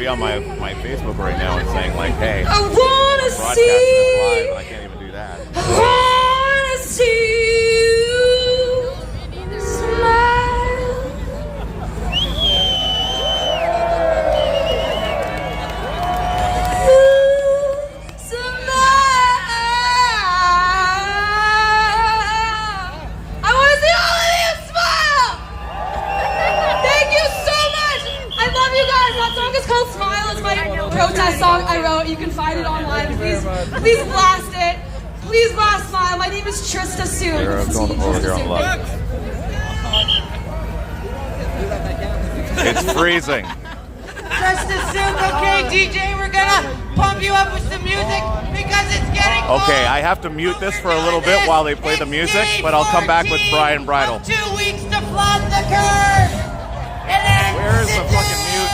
be on my Facebook right now and saying like, hey, I wanna broadcasting see. this live, and I can't even do that. I wanna see you smile. Protest song I wrote. You can find it online. Please blast it. Please blast Smile. My name is Trista Sue. It's freezing. Trista Sue, okay, DJ, we're gonna pump you up with some music because it's getting cold. Okay, I have to mute this for a little bit while they play the music, but I'll come back with Brian Bridle. 2 weeks to flood the curve. And then where is the fucking mute?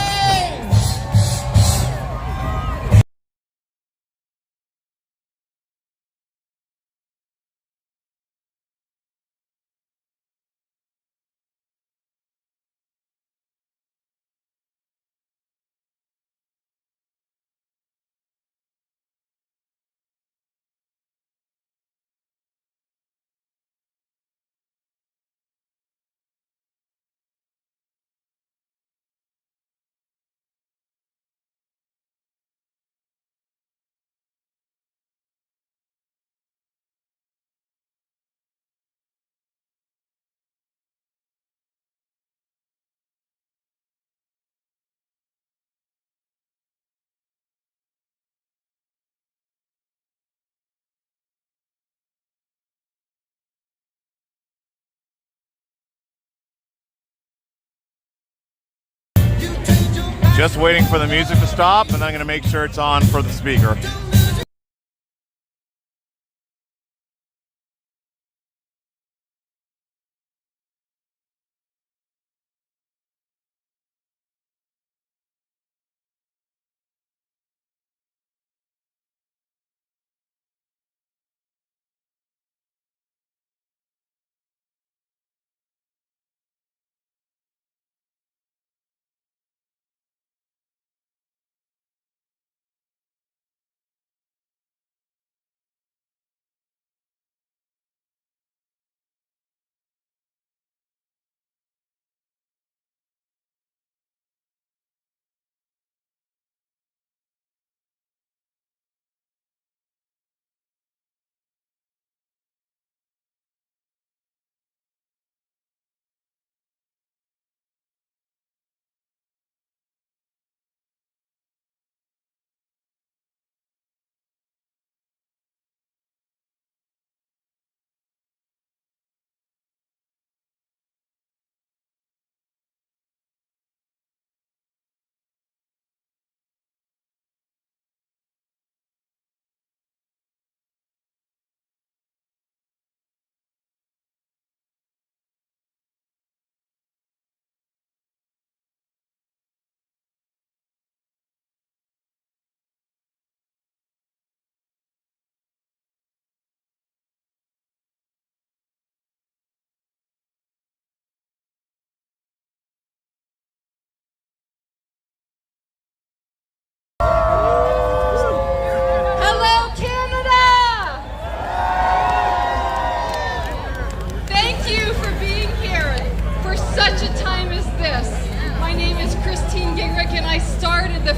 Just waiting for the music to stop, and I'm going to make sure it's on for the speaker.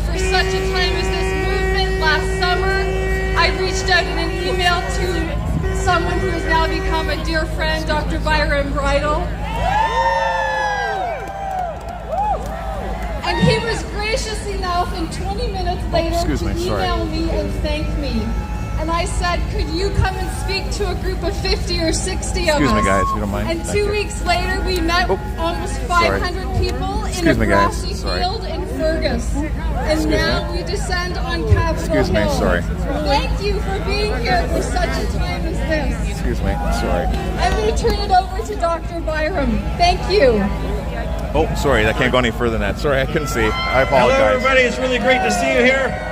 For such a time as this movement last summer, I reached out in an email to someone who has now become a dear friend, Dr. Byron Bridle. And he was gracious enough in 20 minutes later to email me and thank me. And I said, could you come and speak to a group of 50 or 60 of us? Excuse me, guys, if you don't mind. And 2 weeks later, we met almost 500 people in a grassy field in Fergus. And now we descend on Capitol Hill. Thank you for being here for such a time as this. Excuse me, sorry. I'm going to turn it over to Dr. Byram. Thank you. Oh, sorry, I can't go any further than that. Sorry, I couldn't see. I apologize. Hello, everybody. It's really great to see you here.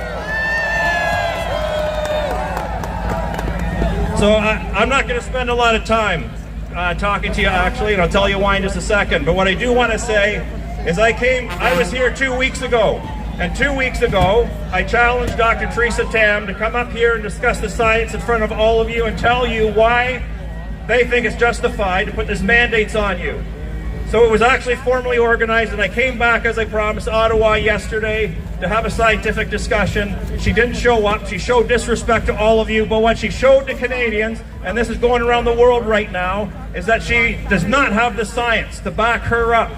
So I'm not going to spend a lot of time talking to you, actually, and I'll tell you why in just a second. But what I do want to say is I was here 2 weeks ago, And 2 weeks ago, I challenged Dr. Theresa Tam to come up here and discuss the science in front of all of you and tell you why they think it's justified to put these mandates on you. So it was actually formally organized, and I came back, as I promised, Ottawa yesterday to have a scientific discussion. She didn't show up. She showed disrespect to all of you, but what she showed to Canadians, and this is going around the world right now, is that she does not have the science to back her up.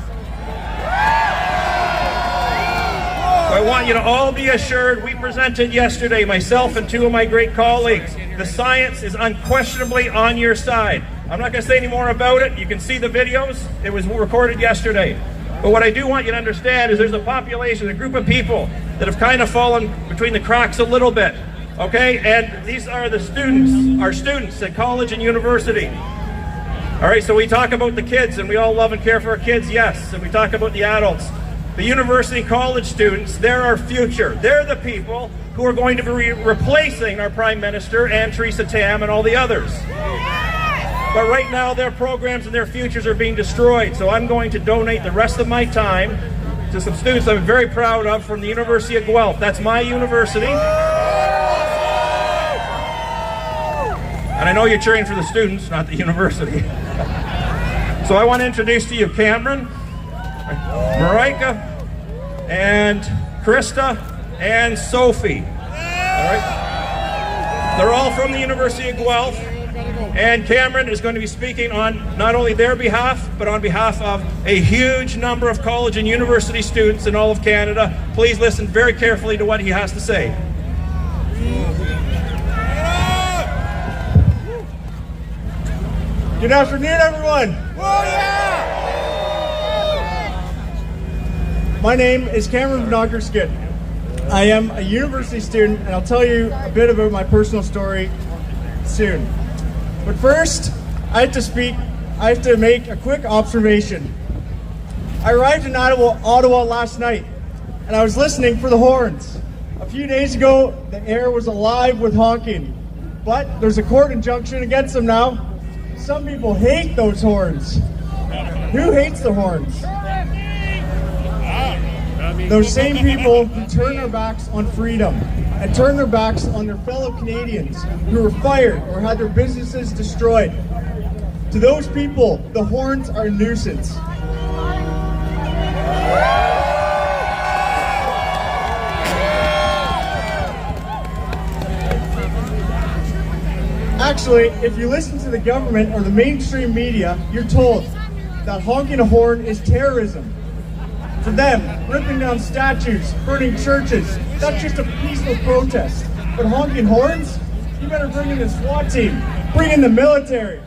So I want you to all be assured, we presented yesterday, myself and two of my great colleagues, the science is unquestionably on your side. I'm not going to say any more about it. You can see the videos. It was recorded yesterday. But what I do want you to understand is there's a population, a group of people that have kind of fallen between the cracks a little bit. Okay? And these are the students, our students at college and university. All right, so we talk about the kids, and we all love and care for our kids, yes. And we talk about the adults. The university college students, they're our future. They're the people who are going to be replacing our Prime Minister and Theresa Tam and all the others. But right now, their programs and their futures are being destroyed. So I'm going to donate the rest of my time to some students I'm very proud of from the University of Guelph. That's my university. And I know you're cheering for the students, not the university. So I want to introduce to you Cameron, Marika, and Krista, and Sophie. All right? They're all from the University of Guelph. And Cameron is going to be speaking on not only their behalf, but on behalf of a huge number of college and university students in all of Canada. Please listen very carefully to what he has to say. Good afternoon, everyone. My name is Cameron Vanakerskin. I am a university student, and I'll tell you a bit about my personal story soon. But first, I have to make a quick observation. I arrived in Ottawa last night, and I was listening for the horns. A few days ago, the air was alive with honking, but there's a court injunction against them now. Some people hate those horns. Who hates the horns? Those same people who turn their backs on freedom and turn their backs on their fellow Canadians who were fired or had their businesses destroyed. To those people, the horns are a nuisance. Actually, if you listen to the government or the mainstream media, you're told that honking a horn is terrorism. For them, ripping down statues, burning churches, that's just a peaceful protest. But honking horns? You better bring in the SWAT team, bring in the military.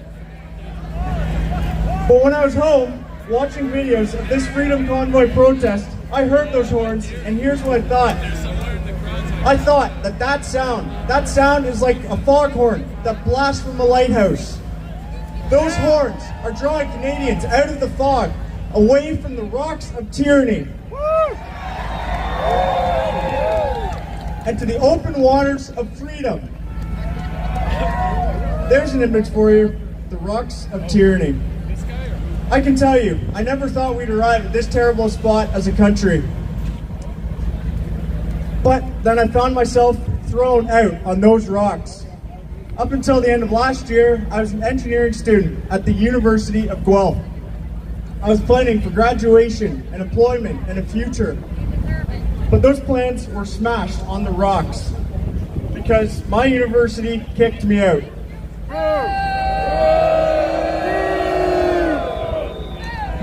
But when I was home, watching videos of this Freedom Convoy protest, I heard those horns, and here's what I thought. I thought that sound is like a foghorn that blasts from a lighthouse. Those horns are drawing Canadians out of the fog, away from the rocks of tyranny, and to the open waters of freedom. There's an image for you, the rocks of tyranny. I can tell you, I never thought we'd arrive at this terrible spot as a country. But then I found myself thrown out on those rocks. Up until the end of last year, I was an engineering student at the University of Guelph. I was planning for graduation and employment and a future. But those plans were smashed on the rocks because my university kicked me out.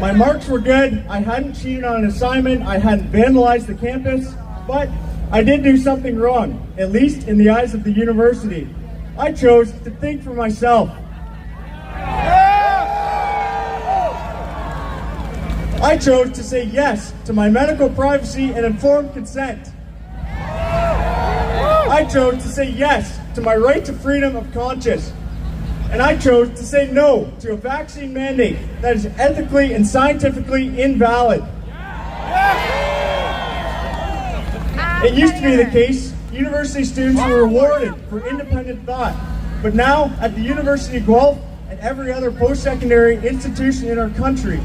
My marks were good, I hadn't cheated on an assignment, I hadn't vandalized the campus, but I did do something wrong, at least in the eyes of the university. I chose to think for myself. I chose to say yes to my medical privacy and informed consent. I chose to say yes to my right to freedom of conscience. And I chose to say no to a vaccine mandate that is ethically and scientifically invalid. It used to be the case, university students were rewarded for independent thought. But now, at the University of Guelph and every other post-secondary institution in our country,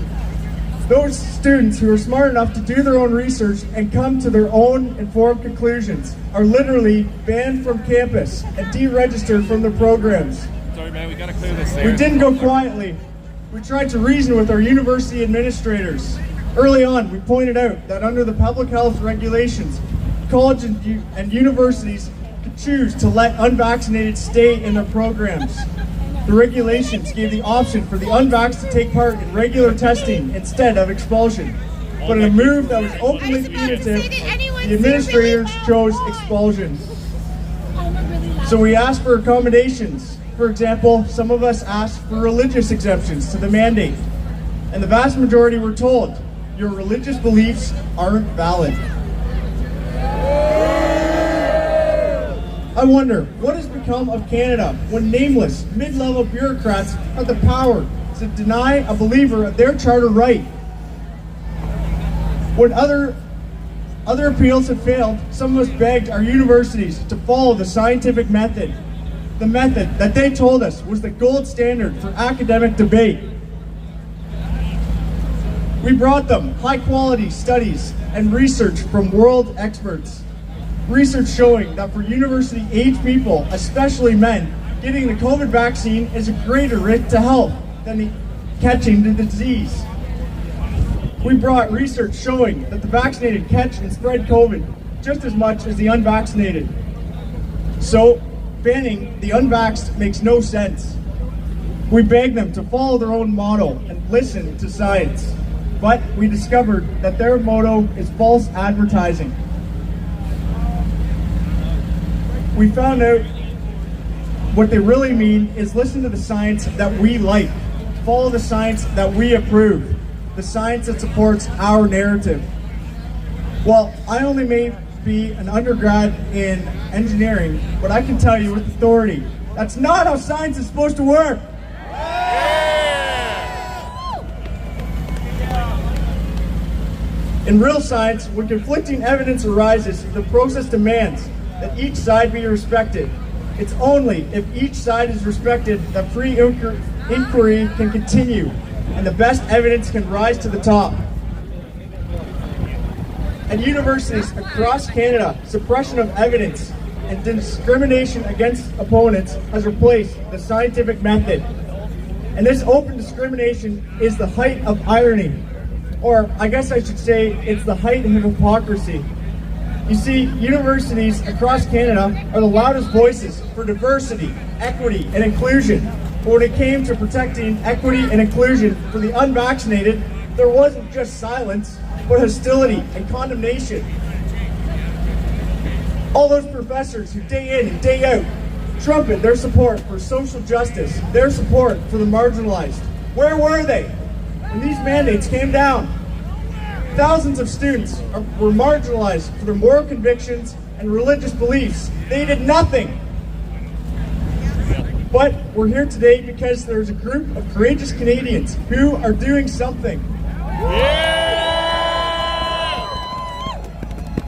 Those students who are smart enough to do their own research and come to their own informed conclusions are literally banned from campus and deregistered from their programs. Sorry, man, we gotta clear this there. We didn't go quietly. We tried to reason with our university administrators. Early on, we pointed out that under the public health regulations, colleges and universities could choose to let unvaccinated stay in their programs. The regulations gave the option for the unvaxxed to take part in regular testing instead of expulsion. But in a move that was openly punitive, the administrators chose expulsion. So we asked for accommodations. For example, some of us asked for religious exemptions to the mandate. And the vast majority were told, your religious beliefs aren't valid. I wonder, what has become of Canada when nameless, mid-level bureaucrats have the power to deny a believer of their charter right? When other appeals have failed, some of us begged our universities to follow the scientific method. The method that they told us was the gold standard for academic debate. We brought them high-quality studies and research from world experts. Research showing that for university-age people, especially men, getting the COVID vaccine is a greater risk to health than catching the disease. We brought research showing that the vaccinated catch and spread COVID just as much as the unvaccinated. So, banning the unvaxxed makes no sense. We begged them to follow their own motto and listen to science. But we discovered that their motto is false advertising. We found out what they really mean is listen to the science that we like, follow the science that we approve, the science that supports our narrative. Well, I only may be an undergrad in engineering, but I can tell you with authority, that's not how science is supposed to work. In real science, when conflicting evidence arises, the process demands that each side be respected. It's only if each side is respected that free inquiry can continue and the best evidence can rise to the top. At universities across Canada, suppression of evidence and discrimination against opponents has replaced the scientific method. And this open discrimination is the height of irony. Or I guess I should say it's the height of hypocrisy. You see, universities across Canada are the loudest voices for diversity, equity, and inclusion. But when it came to protecting equity and inclusion for the unvaccinated, there wasn't just silence, but hostility and condemnation. All those professors who day in and day out trumpet their support for social justice, their support for the marginalized, where were they when these mandates came down? Thousands of students were marginalized for their moral convictions and religious beliefs. They did nothing. But we're here today because there's a group of courageous Canadians who are doing something.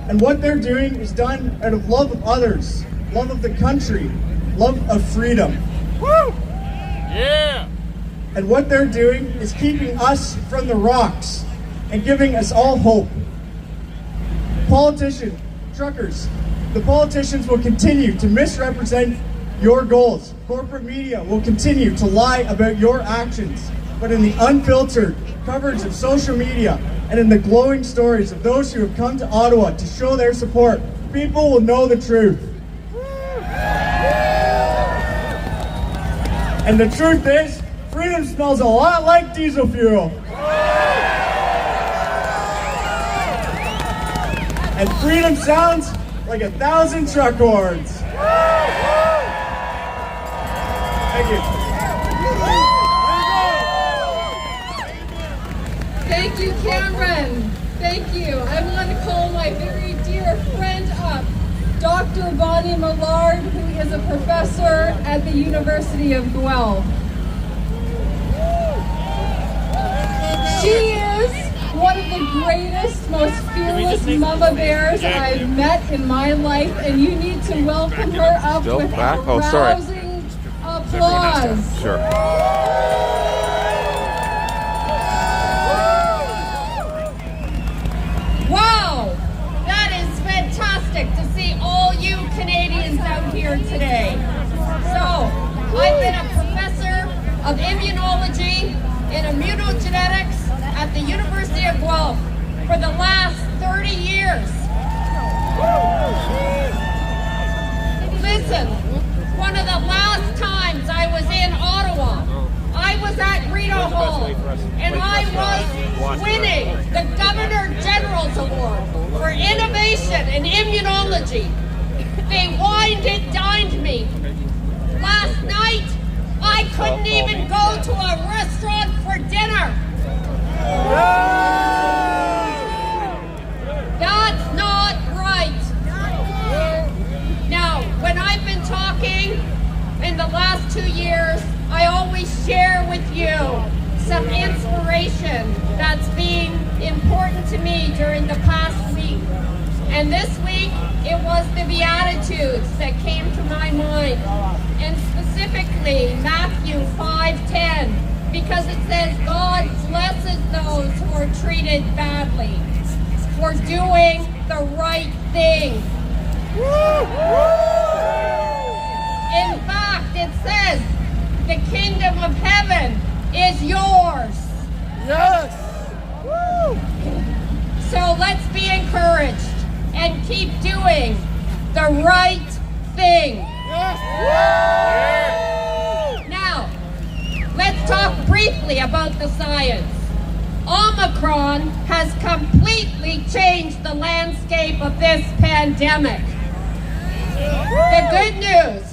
And what they're doing is done out of love of others, love of the country, love of freedom. Woo! Yeah! And what they're doing is keeping us from the rocks and giving us all hope. Politicians, truckers, the politicians will continue to misrepresent your goals. Corporate media will continue to lie about your actions. But in the unfiltered coverage of social media and in the glowing stories of those who have come to Ottawa to show their support, people will know the truth. And the truth is, freedom smells a lot like diesel fuel. And freedom sounds like 1,000 truck horns. Thank you. Thank you, Cameron. Thank you. I want to call my very dear friend up, Dr. Bonnie Millard, who is a professor at the University of Guelph. She is one of the greatest, most fearless mama bears I've met in my life, and you need to welcome her up with a rousing applause. Sure. of Immunology and Immunogenetics at the University of Guelph for the last 30 years. Listen, one of the last times I was in Ottawa, I was at Bridle Hall, and I was winning the Governor General's Award for Innovation in Immunology. They wined and dined me. Last night, I couldn't even go to a restaurant for dinner. That's not right. Now, when I've been talking in the last 2 years, I always share with you some inspiration that's been important to me during the past week. And this week, it was the Beatitudes that came to my mind, and specifically Matthew 5:10, because it says, God blesses those who are treated badly for doing the right thing. In fact, it says, the kingdom of heaven is yours. Yes! So let's be encouraged and keep doing the right thing. Now, let's talk briefly about the science. Omicron has completely changed the landscape of this pandemic. The good news,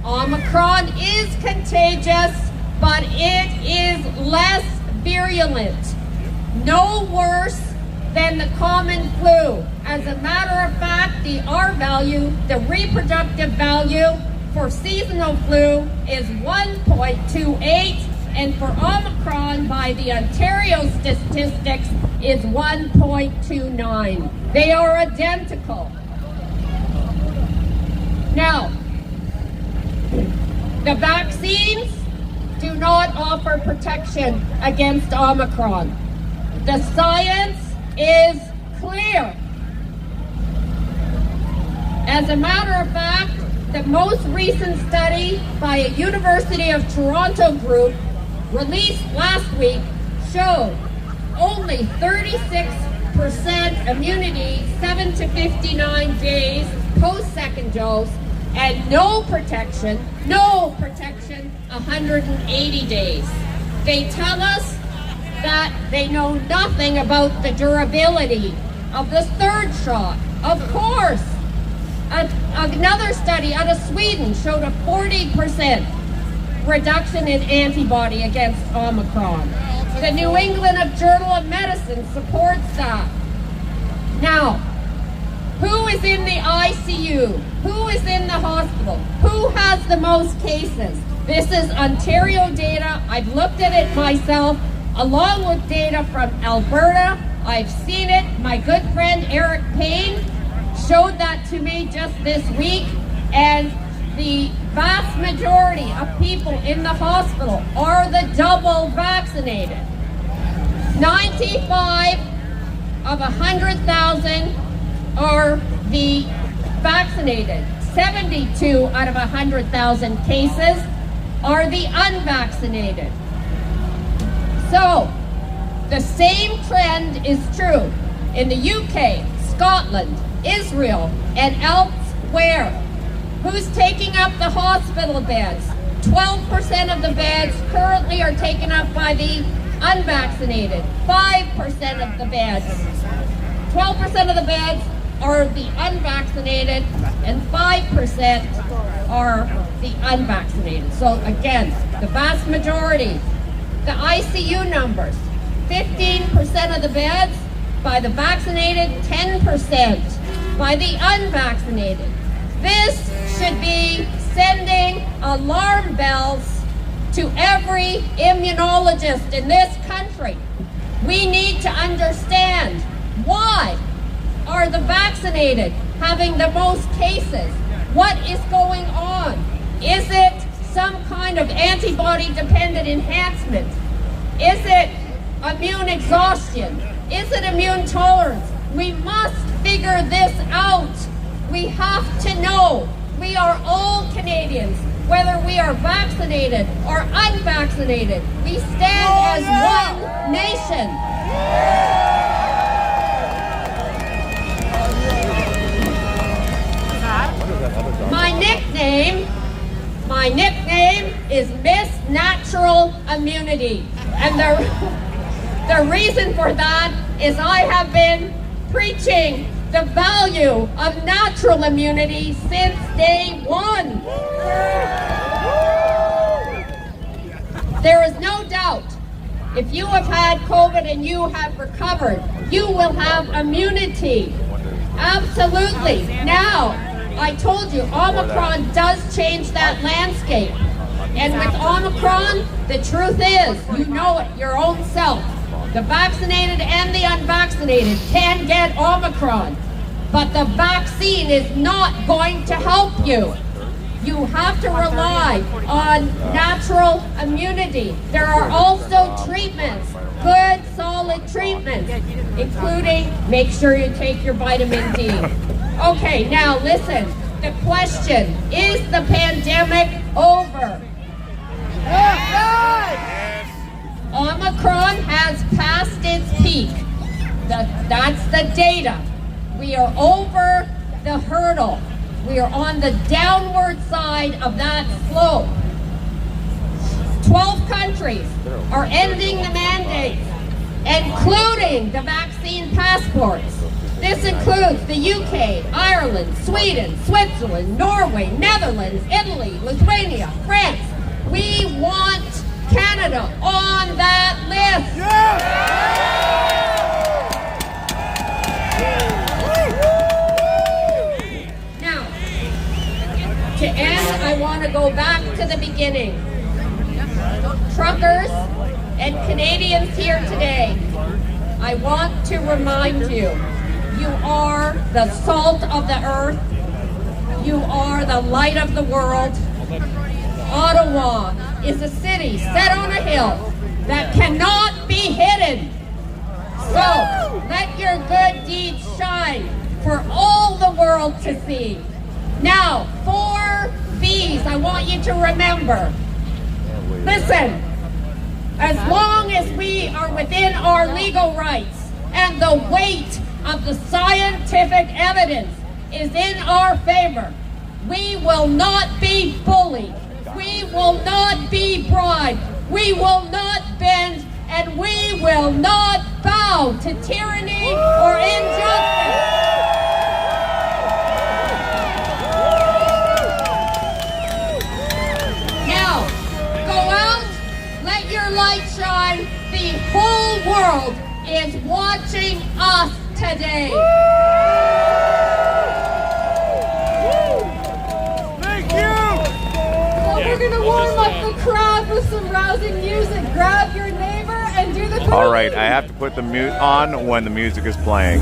Omicron is contagious, but it is less virulent. No worse than the common flu. As a matter of fact, the R value, the reproductive value for seasonal flu is 1.28, and for Omicron by the Ontario statistics is 1.29. They are identical. Now, the vaccines do not offer protection against Omicron. The science is clear. As a matter of fact, the most recent study by a University of Toronto group released last week showed only 36% immunity 7 to 59 days post-second dose, and no protection 180 days. They tell us that they know nothing about the durability of the third shot. Of course, another study out of Sweden showed a 40% reduction in antibody against Omicron. The New England Journal of Medicine supports that. Now, who is in the ICU? Who is in the hospital? Who has the most cases? This is Ontario data. I've looked at it myself, along with data from Alberta. I've seen it. My good friend Eric Payne showed that to me just this week. And the vast majority of people in the hospital are the double vaccinated. 95 of 100,000 are the vaccinated. 72 out of 100,000 cases are the unvaccinated. So, the same trend is true in the UK, Scotland, Israel, and elsewhere. Who's taking up the hospital beds? 12% of the beds currently are taken up by the unvaccinated. 5% of the beds. 12% of the beds are the unvaccinated, and 5% are the unvaccinated. So again, the vast majority. The ICU numbers, 15% of the beds by the vaccinated, 10% by the unvaccinated. This should be sending alarm bells to every immunologist in this country. We need to understand, why are the vaccinated having the most cases? What is going on? Is it some kind of antibody-dependent enhancement? Is it immune exhaustion? Is it immune tolerance? We must figure this out. We have to know. We are all Canadians. whether we are vaccinated or unvaccinated. We stand as one nation. My nickname is Miss Natural Immunity. And the reason for that is I have been preaching the value of natural immunity since day one. There is no doubt, if you have had COVID and you have recovered, you will have immunity. Absolutely. Now, I told you, Omicron does change that landscape. And with Omicron, the truth is, you know it your own self. The vaccinated and the unvaccinated can get Omicron. But the vaccine is not going to help you. You have to rely on natural immunity. There are also treatments, good, solid treatments, including make sure you take your vitamin D. Okay, now listen. The question, is the pandemic over? Omicron has passed its peak. That's the data. We are over the hurdle. We are on the downward side of that slope. 12 countries are ending the mandates, including the vaccine passports. This includes the UK, Ireland, Sweden, Switzerland, Norway, Netherlands, Italy, Lithuania, France. We want Canada on that list. Now, to end, I want to go back to the beginning. Truckers and Canadians here today, I want to remind you, you are the salt of the earth. You are the light of the world. Ottawa is a city set on a hill that cannot be hidden. So let your good deeds shine for all the world to see. Now, 4 B's I want you to remember. Listen, as long as we are within our legal rights and the weight of the scientific evidence is in our favor, we will not be bullied. We will not be bribed. We will not bend, and we will not bow to tyranny or injustice. Now, go out, let your light shine. The whole world is watching us today. We're going to warm up the crowd with some rousing music. Grab your neighbor and do the... All right, I have to put the mute on when the music is playing.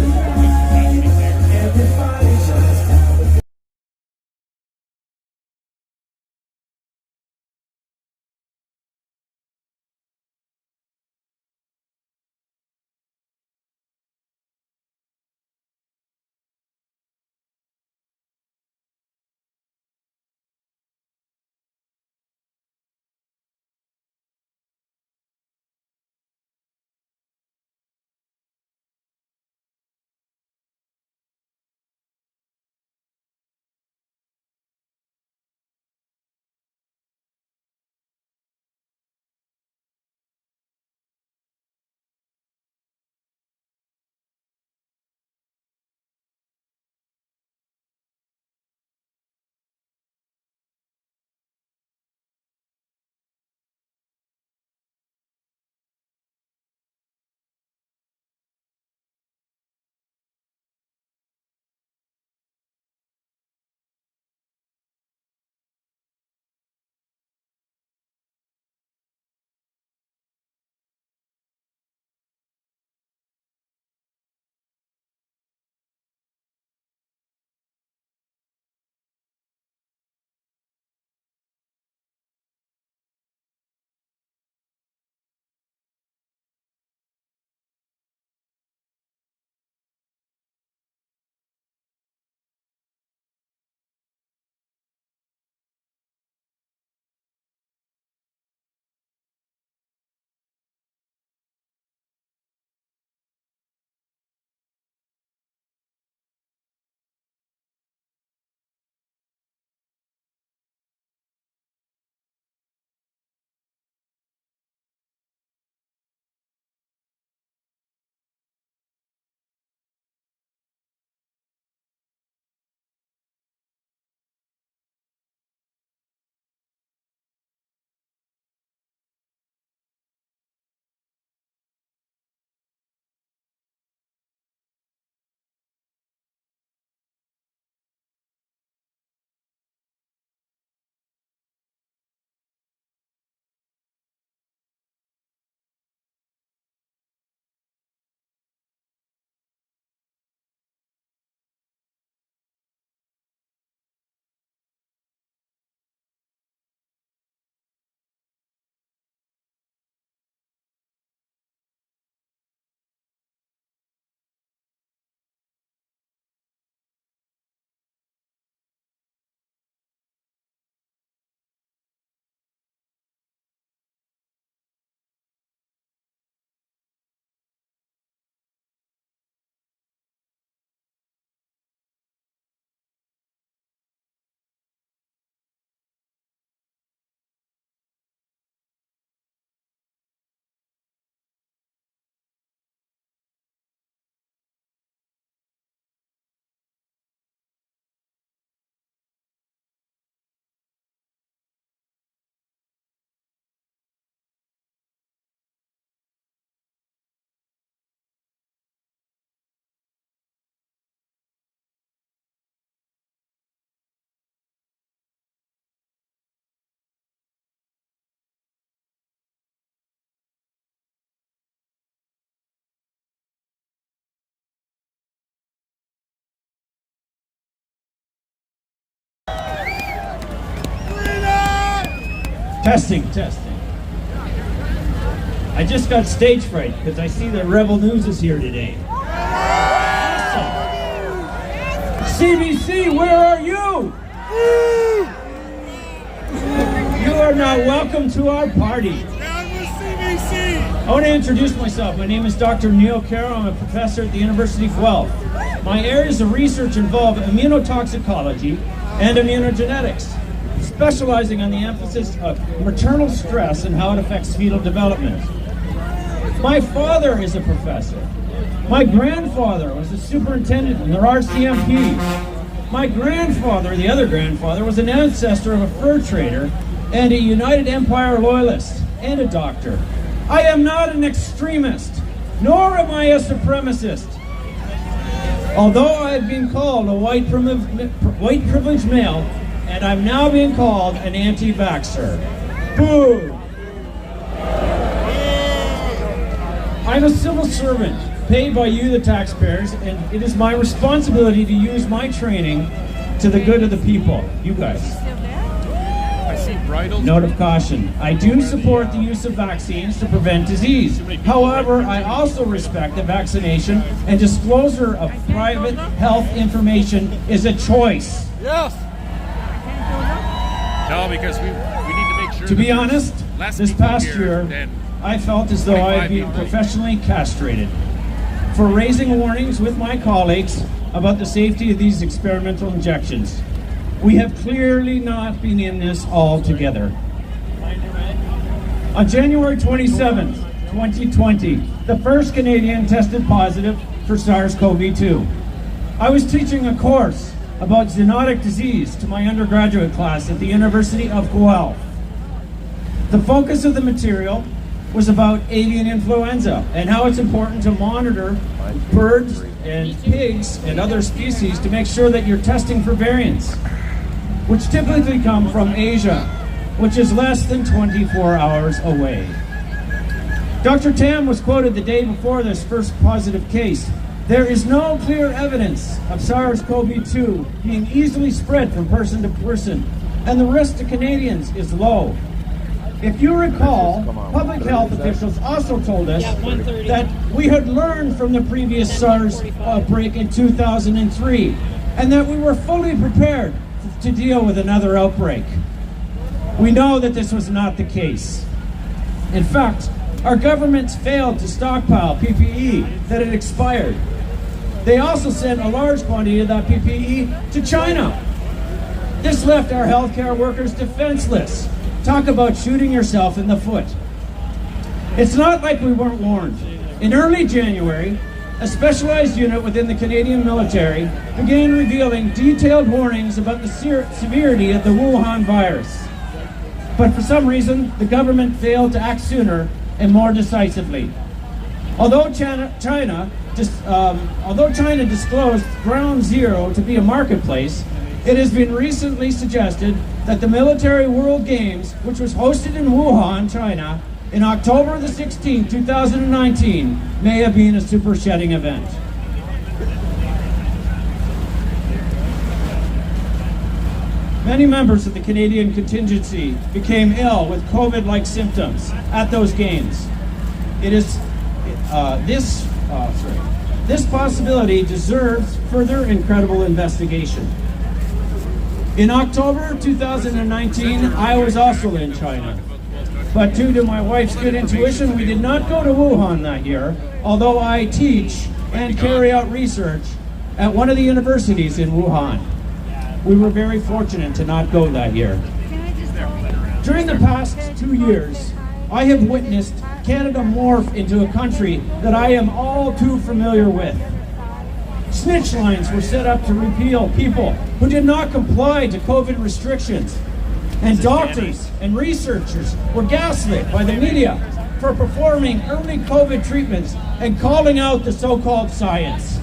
Testing. I just got stage fright because I see that Rebel News is here today. Awesome. CBC, where are you? You are not welcome to our party. I want to introduce myself. My name is Dr. Neil Carroll. I'm a professor at the University of Guelph. My areas of research involve immunotoxicology and immunogenetics, specializing on the emphasis of maternal stress and how it affects fetal development. My father is a professor. My grandfather was a superintendent in the RCMP. My grandfather, the other grandfather, was an ancestor of a fur trader and a United Empire loyalist and a doctor. I am not an extremist, nor am I a supremacist. Although I have been called a white privileged male, and I'm now being called an anti-vaxxer. Boo! I'm a civil servant, paid by you, the taxpayers, and it is my responsibility to use my training to the good of the people, you guys. I see Bridle. Note of caution, I do support the use of vaccines to prevent disease. However, I also respect that vaccination and disclosure of private health information is a choice. Yes. No, because we need to make sure. To be honest, this past year, then I felt as though I had been professionally castrated for raising warnings with my colleagues about the safety of these experimental injections. We have clearly not been in this all together. On January 27th, 2020, the first Canadian tested positive for SARS-CoV-2. I was teaching a course about zoonotic disease to my undergraduate class at the University of Guelph. The focus of the material was about avian influenza and how it's important to monitor birds and pigs and other species to make sure that you're testing for variants, which typically come from Asia, which is less than 24 hours away. Dr. Tam was quoted the day before this first positive case. There is no clear evidence of SARS-CoV-2 being easily spread from person to person, and the risk to Canadians is low. If you recall, public health officials also told us that we had learned from the previous SARS outbreak in 2003, and that we were fully prepared to deal with another outbreak. We know that this was not the case. In fact, our governments failed to stockpile PPE that had expired. They also sent a large quantity of that PPE to China. This left our healthcare workers defenseless. Talk about shooting yourself in the foot. It's not like we weren't warned. In early January, a specialized unit within the Canadian military began revealing detailed warnings about the severity of the Wuhan virus. But for some reason, the government failed to act sooner and more decisively. Although China disclosed Ground Zero to be a marketplace, it has been recently suggested that the Military World Games, which was hosted in Wuhan, China, in October the 16th, 2019, may have been a super shedding event. Many members of the Canadian contingency became ill with COVID-like symptoms at those games. This possibility deserves further incredible investigation. In October 2019, I was also in China. But due to my wife's good intuition, we did not go to Wuhan that year, although I teach and carry out research at one of the universities in Wuhan. We were very fortunate to not go that year. During the past 2 years, I have witnessed Canada morph into a country that I am all too familiar with. Snitch lines were set up to repel people who did not comply to COVID restrictions. And doctors and researchers were gaslit by the media for performing early COVID treatments and calling out the so-called science.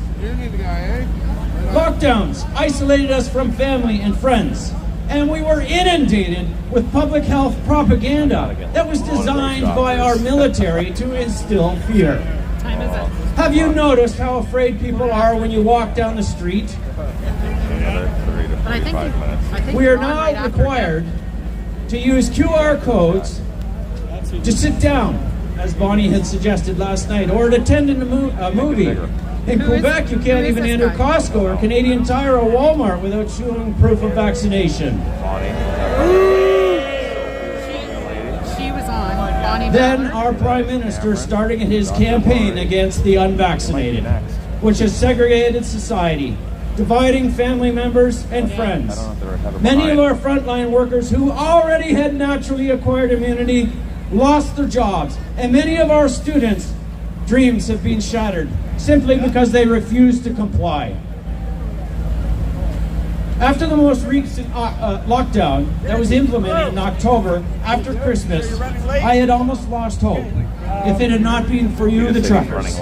Lockdowns isolated us from family and friends, and we were inundated with public health propaganda that was designed by our military to instill fear. Have you noticed how afraid people are when you walk down the street? We are now required to use QR codes to sit down, as Bonnie had suggested last night, or to attend a movie. In Quebec, you can't even enter Costco or Canadian Tire or Walmart without showing proof of vaccination. She was on. Bonnie. Then our Prime Minister started his campaign against the unvaccinated, which has segregated society, dividing family members and friends. Many of our frontline workers who already had naturally acquired immunity lost their jobs, and many of our students' dreams have been shattered simply because they refused to comply. After the most recent lockdown that was implemented in October after Christmas, I had almost lost hope if it had not been for you, the truckers.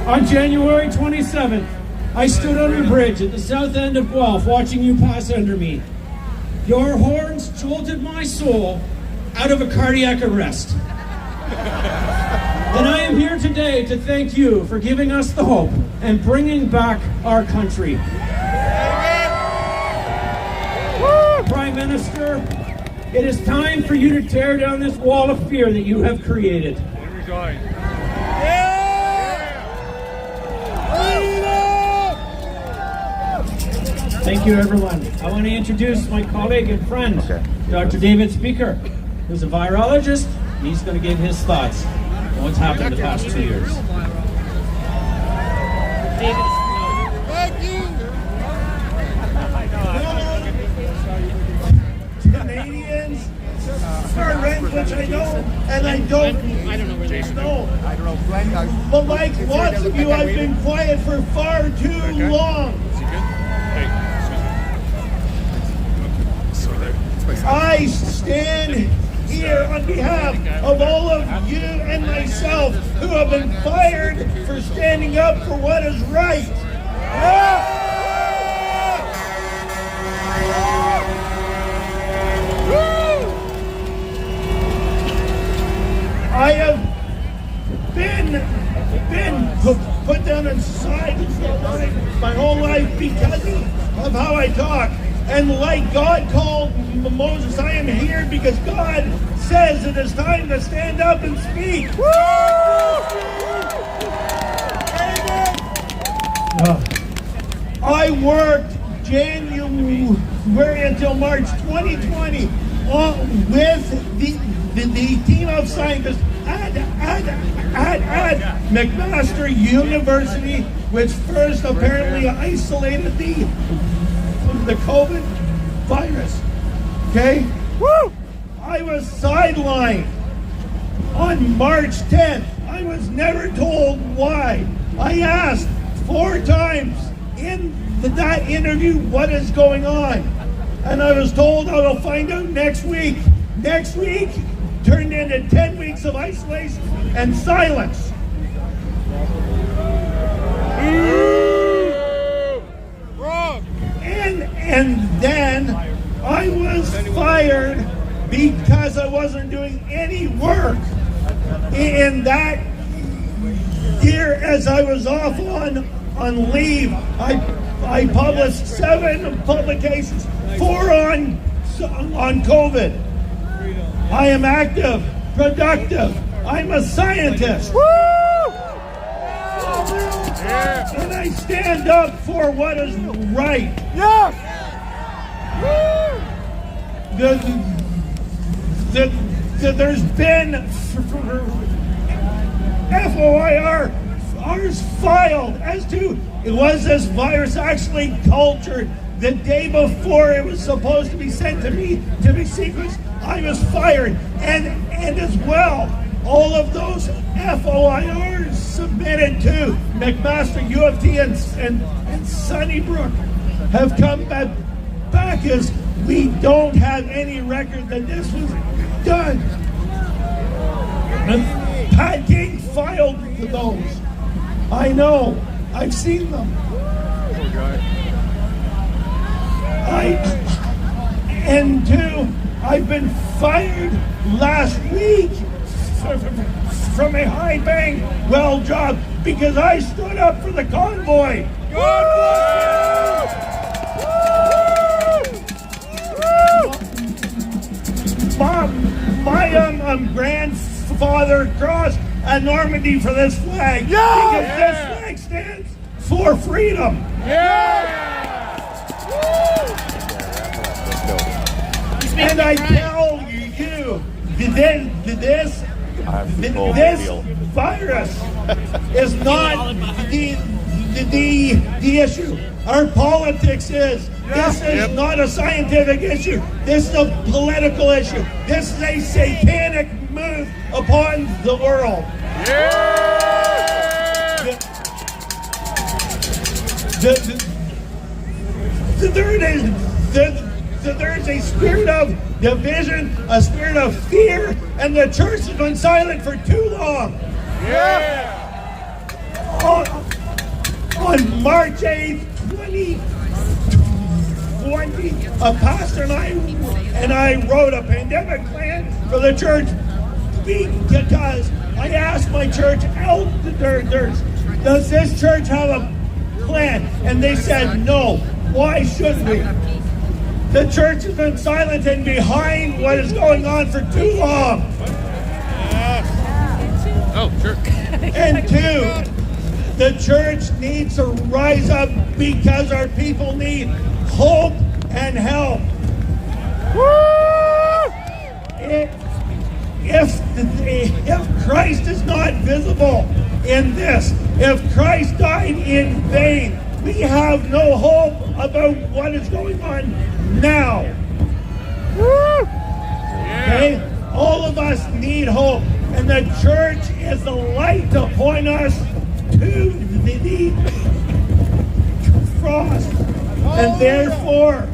On January 27th, I stood on a bridge at the south end of Guelph watching you pass under me. Your horns jolted my soul out of a cardiac arrest. And I am here today to thank you for giving us the hope and bringing back our country. Prime Minister, it is time for you to tear down this wall of fear that you have created. Thank you, everyone. I want to introduce my colleague and friend, Dr. David Speaker, who's a virologist, and he's going to give his thoughts on what's happened the past 2 years. Canadians, for rent, which I know, and I don't know. But like lots of you, I've been quiet for far too long. I stand here on behalf of all of you and myself who have been fired for standing up for what is right. I have been put down inside my whole life because of how I talk. And like God called Moses, I am here because God says it is time to stand up and speak. I worked January until March 2020 with the team of scientists at McMaster University, which first apparently isolated the COVID virus. Okay? Woo! I was sidelined on March 10th. I was never told why. I asked 4 times in that interview what is going on. And I was told I will find out next week. Next week turned into 10 weeks of isolation and silence. And then I was fired because I wasn't doing any work in that year as I was off on leave. I published 7 publications, 4 on COVID. I am active, productive. I'm a scientist. Woo! And I stand up for what is right. Yes! There's been FOIRs filed as to was this virus actually cultured the day before it was supposed to be sent to me to be sequenced. I was fired, and as well, all of those FOIRs submitted to McMaster, U of T, and Sunnybrook have come back as we don't have any record that this was done. And Pat King filed for those. I know. I've seen them. And 2, I've been fired last week from a high-paying, well job because I stood up for the convoy. My grandfather crossed at Normandy for this flag because this flag stands for freedom. And I tell you, this virus is not the issue. Our politics is. This is not a scientific issue. This is a political issue. This is a satanic move upon the world. There's a spirit of division, a spirit of fear, and the church has been silent for too long. On March 8th, 2020, a pastor and I wrote a pandemic plan for the church because I asked my church elders, does this church have a plan? And they said no. Why should we? The church has been silent and behind what is going on for too long. Oh, sure. And two, the church needs to rise up because our people need hope and help. If Christ is not visible in this, if Christ died in vain, we have no hope about what is going on now. Okay? All of us need hope, and the church is the light to point us to the cross. And therefore,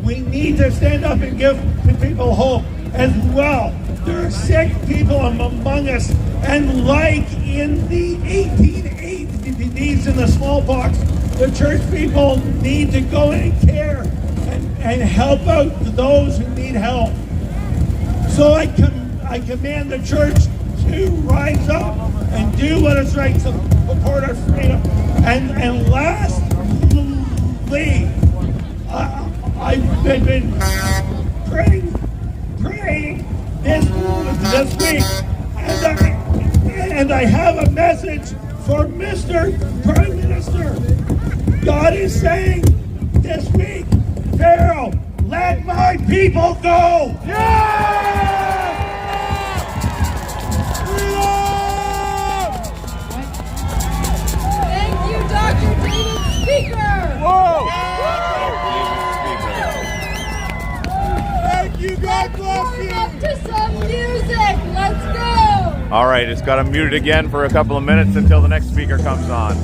we need to stand up and give people hope as well. There are sick people among us, and like in the 1880s in the smallpox, the church people need to go and care and help out those who need help. So I command the church to rise up and do what is right to support our freedom. And lastly, I've been praying this week, and I have a message for Mr. Prime Minister. God is saying this week, Pharaoh, let my people go! Thank you, Dr. David Speaker. Thank you, God bless Warm you. up to some music. Let's go. All right, it's got to mute it again for a couple of minutes until the next speaker comes on.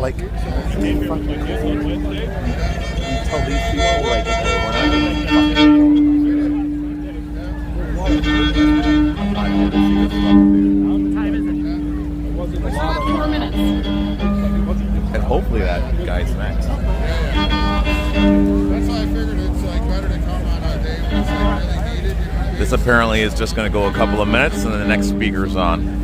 like, tell these people, like, okay, we're not going to Time is it? We still have 4 minutes. and hopefully that guy's next. That's why I figured it's like better to come on a day when it's like really needed. You know what I mean? This apparently is just going to go a couple of minutes, and then the next speaker's on.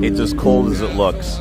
It's as cold as it looks.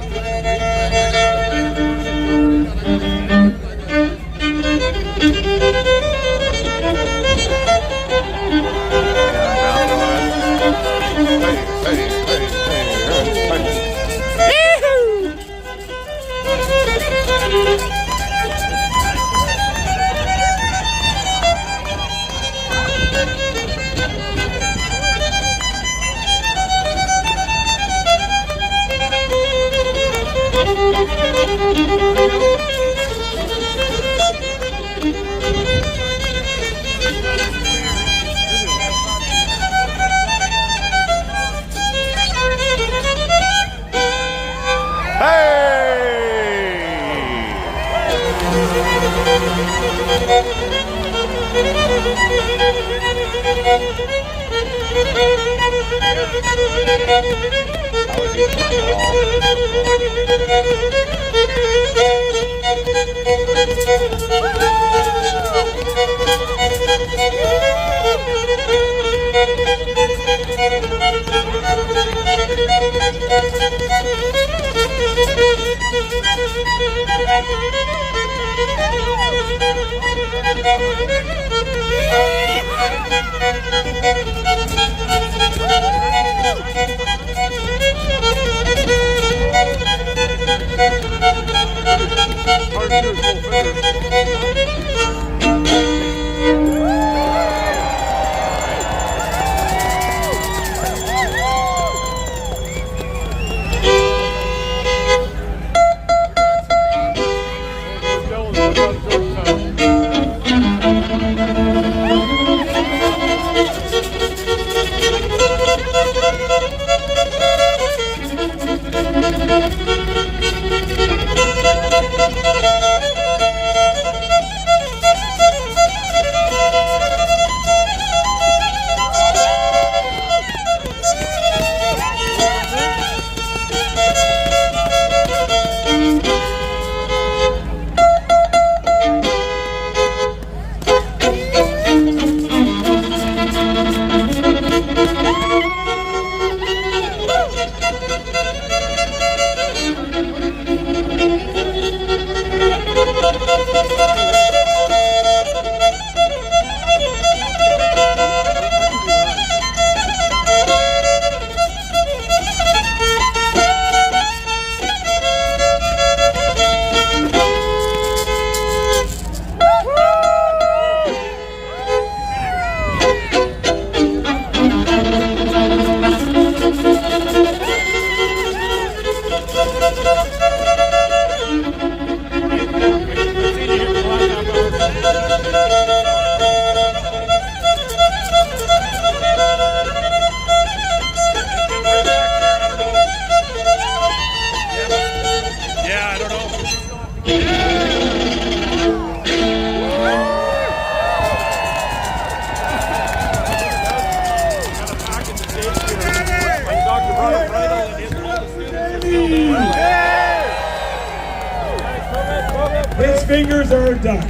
His fingers are done.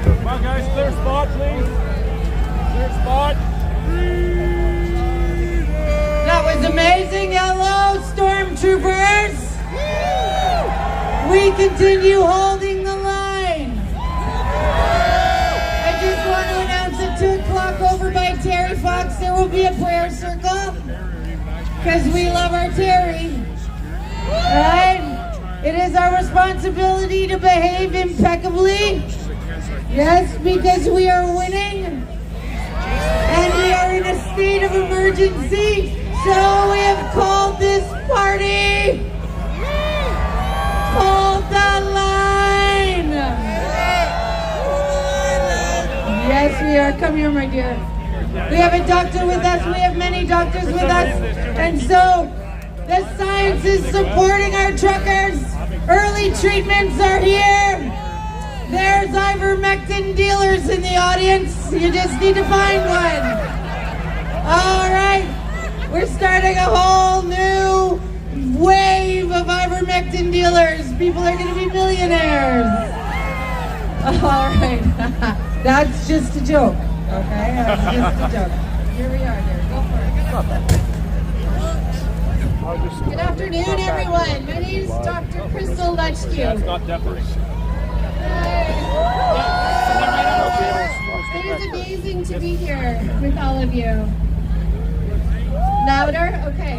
Come on, guys, clear spot, please. Clear spot. That was amazing. Hello, stormtroopers. We continue holding the line. I just want to announce at 2 o'clock over by Terry Fox, there will be a prayer circle. Because we love our Terry. Right? It is our responsibility to behave impeccably. Yes, because we are winning. And we are in a state of emergency. So we have called this party. Hold the line. Yes, we are. Come here, my dear. We have a doctor with us. We have many doctors with us. And so, the science is supporting our truckers. Early treatments are here. There's ivermectin dealers in the audience. You just need to find one. All right. We're starting a whole new wave of ivermectin dealers. People are going to be millionaires. All right. That's just a joke. Okay? That's just a joke. Here we are, dear. Go for it. Good afternoon, everyone. My name is Dr. Crystal Lutchke. That's not deafening. It is amazing to be here with all of you. Louder? Okay.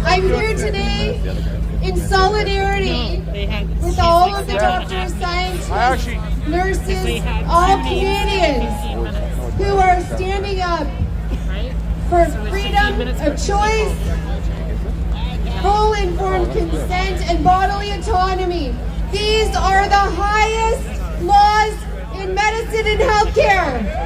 I'm here today in solidarity with all of the doctors, scientists, nurses, all Canadians who are standing up for freedom of choice, full informed consent, and bodily autonomy. These are the highest laws in medicine and healthcare.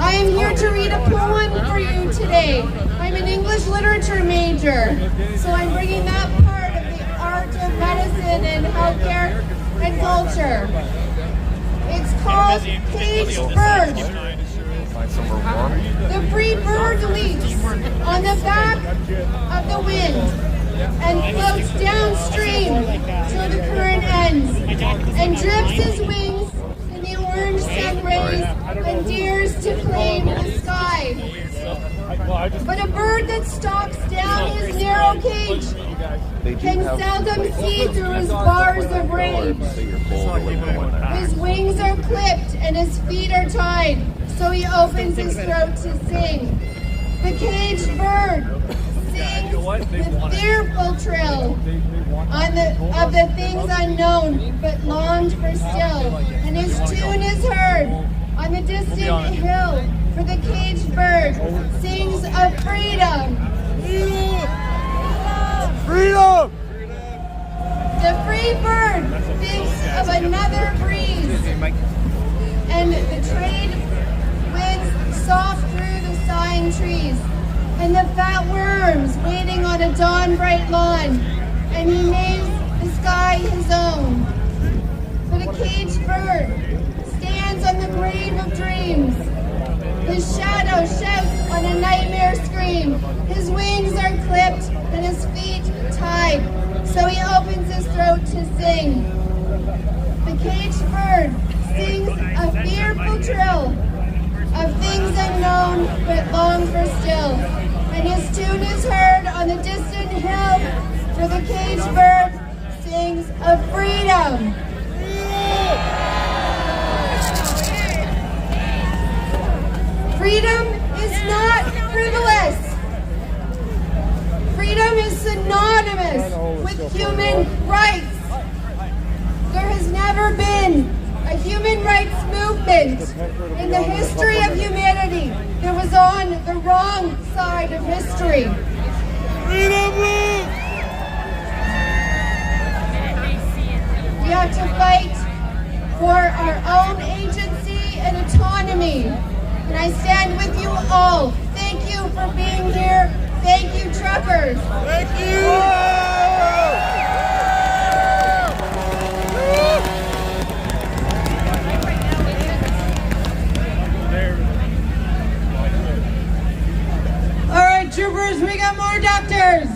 I am here to read a poem for you today. I'm an English literature major, so I'm bringing that part of the art of medicine and healthcare and culture. It's called Caged Bird. The free bird leaps on the back of the wind and floats downstream till the current ends and drips his wings in the orange sun rays and dares to claim the sky. But a bird that stalks down his narrow cage can seldom see through his bars of rage. His wings are clipped and his feet are tied, so he opens his throat to sing. The caged bird sings with fearful trill of the things unknown but longed for still, and his tune is heard on the distant hill, for the caged bird sings of freedom. Freedom! The free bird thinks of another breeze, and the trade winds soft through the sighing trees, and the fat worms waiting on a dawn-bright lawn, and he names the sky his own. But a caged bird stands on the grave of dreams. His shadow shouts on a nightmare scream. His wings are clipped and his feet tied, so he opens his throat to sing. The caged bird sings a fearful trill of things unknown but long for still, and his tune is heard on the distant hill, for the caged bird sings of freedom. Freedom is not frivolous. Freedom is synonymous with human rights. There has never been a human rights movement in the history of humanity that was on the wrong side of history. Freedom! We have to fight for our own agency and autonomy. And I stand with you all. Thank you for being here. Thank you, truckers. Thank you. All right, troopers, we got more doctors.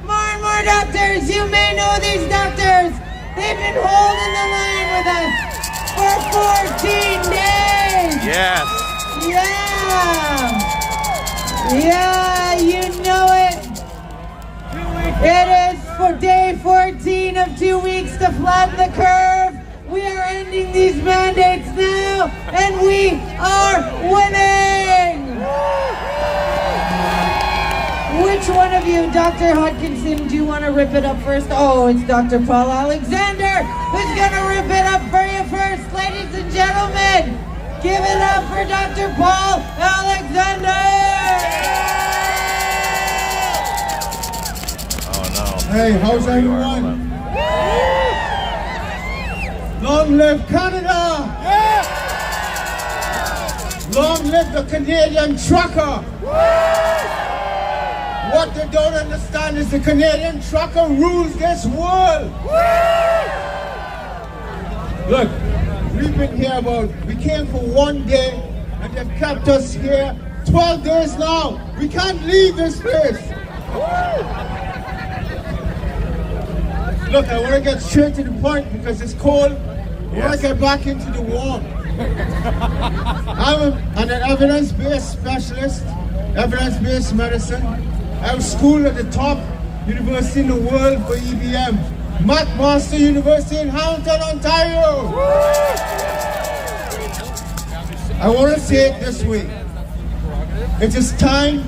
More and more doctors. You may know these doctors. They've been holding the line with us for 14 days. Yes. Yeah, you know it. It is for day 14 of 2 weeks to flatten the curve. We are ending these mandates now, and we are winning. Which one of you, Dr. Hodkinson, do you want to rip it up first? Oh, it's Dr. Paul Alexander who's going to rip it up for you first, ladies and gentlemen. Give it up for Dr. Paul Alexander! Oh no. Hey, how's everyone? Long live Canada! Long live the Canadian trucker! What they don't understand is the Canadian trucker rules this world! Look, we've been here we came for 1 day and they've kept us here 12 days now. We can't leave this place. Look, I want to get straight to the point because it's cold. I want to get back into the warm. I'm an evidence-based specialist, evidence-based medicine. I have school at the top university in the world for EBM, McMaster University in Hamilton, Ontario. I want to say it this way. It is time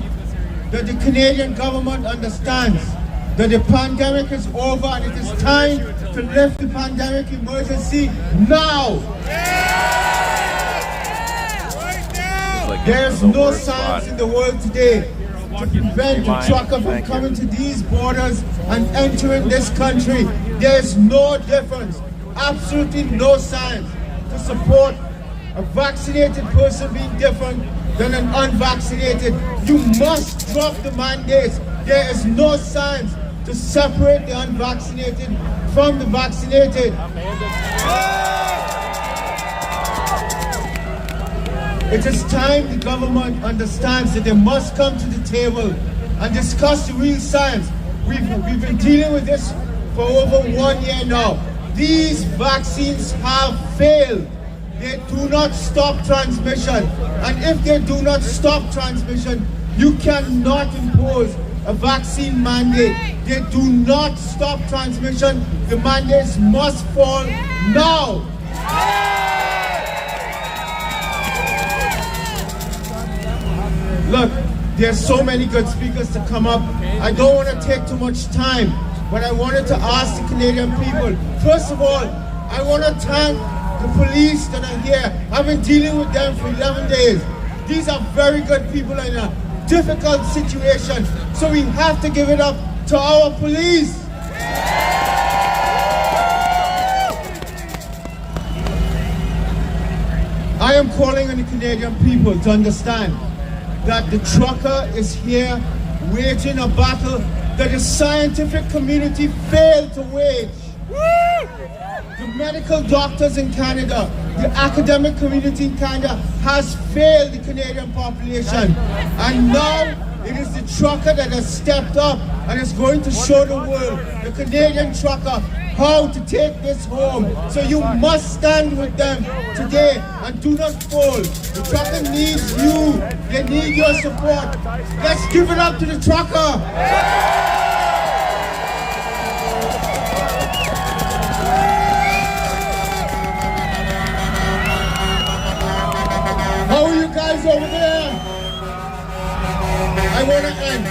that the Canadian government understands that the pandemic is over and it is time to lift the pandemic emergency now. There is no science in the world today to prevent the trucker from coming to these borders and entering this country. There is no difference, absolutely no science to support a vaccinated person being different than an unvaccinated. You must drop the mandates. There is no science to separate the unvaccinated from the vaccinated. It is time the government understands that they must come to the table and discuss the real science. We've been dealing with this for over 1 year now. These vaccines have failed. They do not stop transmission. And if they do not stop transmission, you cannot impose a vaccine mandate. They do not stop transmission. The mandates must fall now. Look, there's so many good speakers to come up. I don't want to take too much time, but I wanted to ask the Canadian people. First of all, I want to thank the police that are here. I've been dealing with them for 11 days. These are very good people in a difficult situation. So we have to give it up to our police. I am calling on the Canadian people to understand that the trucker is here waging a battle that the scientific community failed to wage. The medical doctors in Canada, the academic community in Canada has failed the Canadian population. And now it is the trucker that has stepped up and is going to show the world, the Canadian trucker, how to take this home. So you must stand with them today and do not fall. The trucker needs you. They need your support. Let's give it up to the trucker. How are you guys over there? I want to end.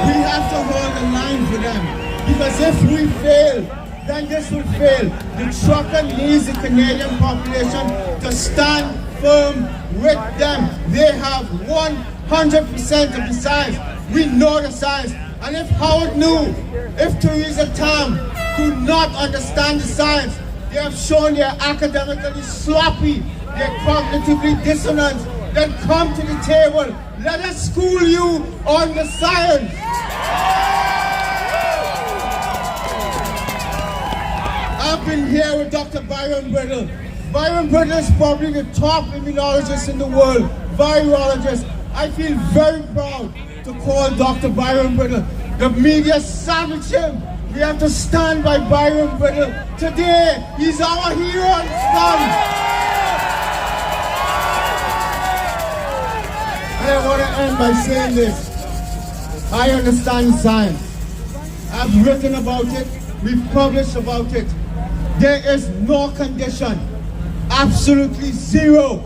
We have to hold the line for them, because if we fail, then this will fail. The trucker needs the Canadian population to stand firm with them. They have 100% of the science. We know the science. And if Howard knew, if Theresa Tam do not understand the science, they have shown they are academically sloppy, they're cognitively dissonant, then come to the table. Let us school you on the science. I've been here with Dr. Byron Bridle. Byron Bridle is probably the top immunologist in the world, virologist. I feel very proud to call Dr. Byron Bridle. The media savaged him. We have to stand by Byron Bridle. Today, he's our hero and son. And I want to end by saying this. I understand science. I've written about it. We've published about it. There is no condition, absolutely zero,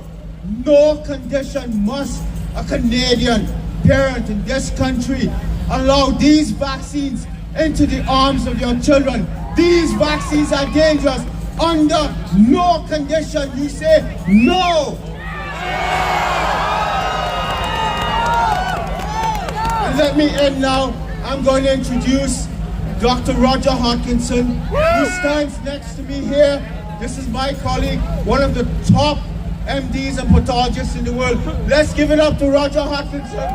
no condition must a Canadian parent in this country allow these vaccines into the arms of your children. These vaccines are dangerous. Under no condition you say no. And let me end now. I'm going to introduce Dr. Roger Hodkinson, who stands next to me here. This is my colleague, one of the top MDs and pathologists in the world. Let's give it up to Roger Hodkinson.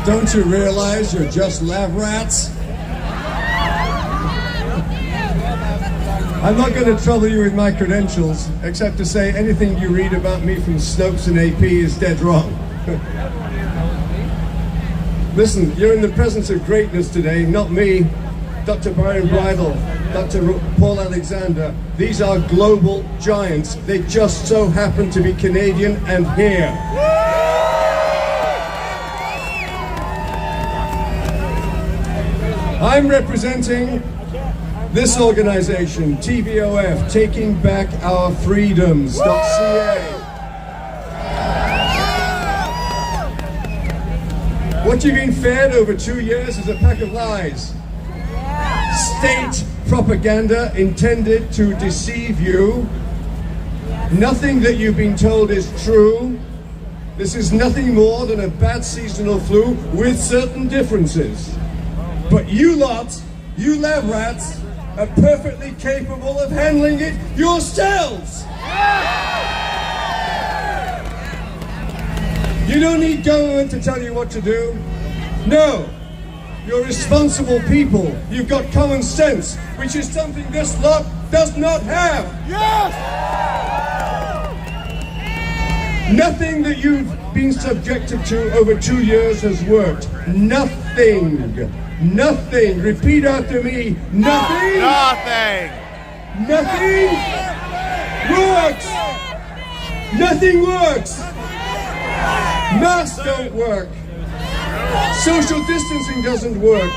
Don't you realize you're just lab rats? I'm not going to trouble you with my credentials, except to say anything you read about me from Snopes and AP is dead wrong. Listen, you're in the presence of greatness today, not me, Dr. Byron Bridle, Dr. Paul Alexander. These are global giants. They just so happen to be Canadian and here. I'm representing this organization, TVOF, Taking Back Our Freedoms.ca. What you've been fed over 2 years is a pack of lies. State propaganda intended to deceive you. Nothing that you've been told is true. This is nothing more than a bad seasonal flu with certain differences. But you lot, you lab rats, are perfectly capable of handling it yourselves. You don't need government to tell you what to do. No, you're responsible people. You've got common sense, which is something this lot does not have. Yes! Nothing that you've been subjected to over 2 years has worked. Nothing. Nothing. Repeat after me. Nothing. Nothing. Nothing works. Nothing works. Masks don't work. Social distancing doesn't work.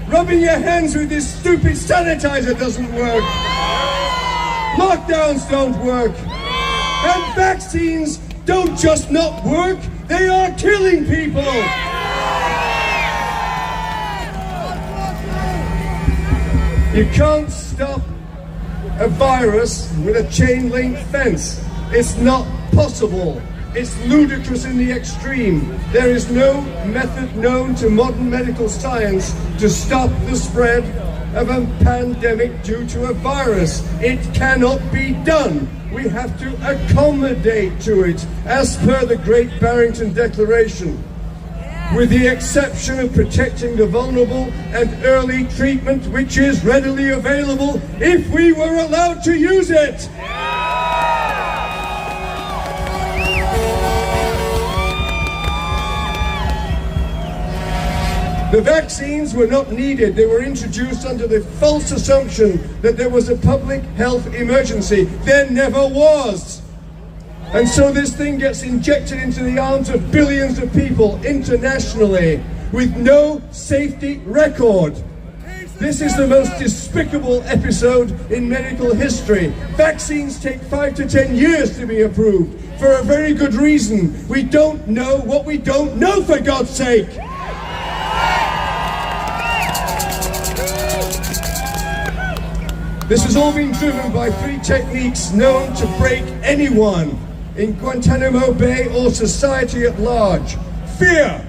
Rubbing your hands with this stupid sanitizer doesn't work. Lockdowns don't work. And vaccines don't just not work, they are killing people. You can't stop a virus with a chain link fence. It's not possible. It's ludicrous in the extreme. There is no method known to modern medical science to stop the spread of a pandemic due to a virus. It cannot be done. We have to accommodate to it, as per the Great Barrington Declaration, with the exception of protecting the vulnerable and early treatment, which is readily available if we were allowed to use it. The vaccines were not needed. They were introduced under the false assumption that there was a public health emergency. There never was. And so this thing gets injected into the arms of billions of people internationally with no safety record. This is the most despicable episode in medical history. Vaccines take 5 to 10 years to be approved for a very good reason. We don't know what we don't know, for God's sake. This has all been driven by 3 techniques known to break anyone in Guantanamo Bay or society at large. Fear,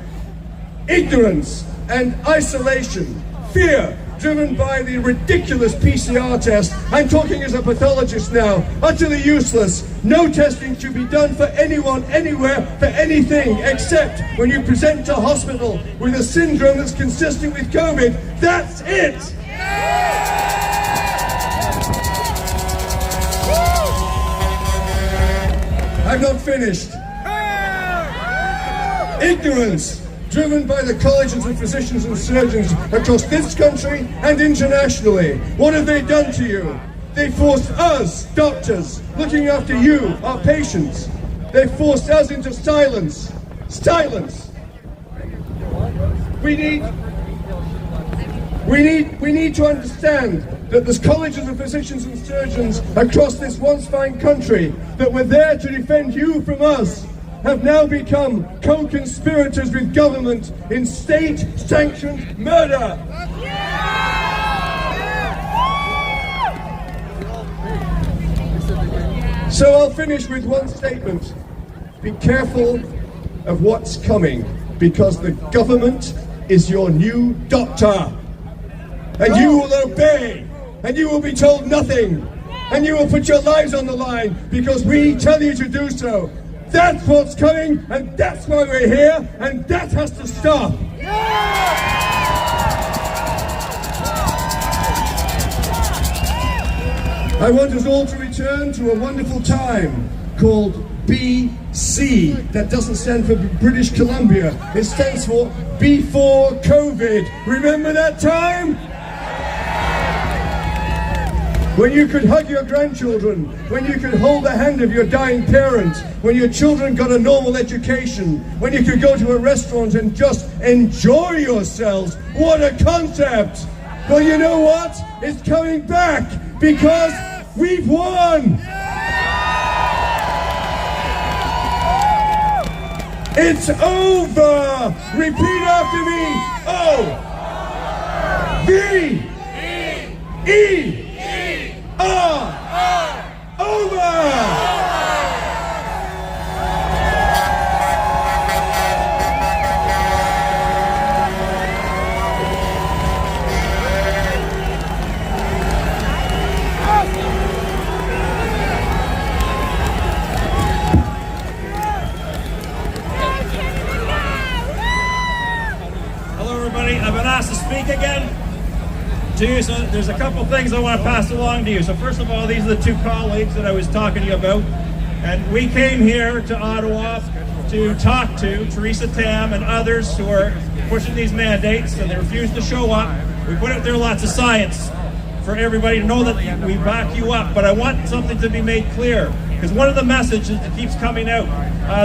ignorance, and isolation. Fear, driven by the ridiculous PCR test. I'm talking as a pathologist now. Utterly useless. No testing should be done for anyone, anywhere, for anything, except when you present to hospital with a syndrome that's consistent with COVID. That's it! I'm not finished. Ignorance, driven by the colleges of physicians and surgeons across this country and internationally. What have they done to you? They forced us, doctors, looking after you, our patients. They forced us into silence. Silence. We need to understand that there's colleges of physicians and surgeons across this once fine country that were there to defend you from us, have now become co-conspirators with government in state-sanctioned murder. So I'll finish with one statement. Be careful of what's coming, because the government is your new doctor. And you will obey, and you will be told nothing, and you will put your lives on the line because we tell you to do so. That's what's coming, and that's why we're here, and that has to stop. I want us all to return to a wonderful time called BC. That doesn't stand for British Columbia. It stands for before COVID. Remember that time? When you could hug your grandchildren, when you could hold the hand of your dying parents, when your children got a normal education, when you could go to a restaurant and just enjoy yourselves. What a concept! Well, you know what? It's coming back because we've won! It's over! Repeat after me! O-V-E-R! Over! I've been asked to speak again to you, so there's a couple things I want to pass along to you. So first of all, these are the two colleagues that I was talking to you about, and we came here to Ottawa to talk to Theresa Tam and others who are pushing these mandates, and they refuse to show up. We put out there lots of science for everybody to know that we back you up, but I want something to be made clear, because one of the messages that keeps coming out,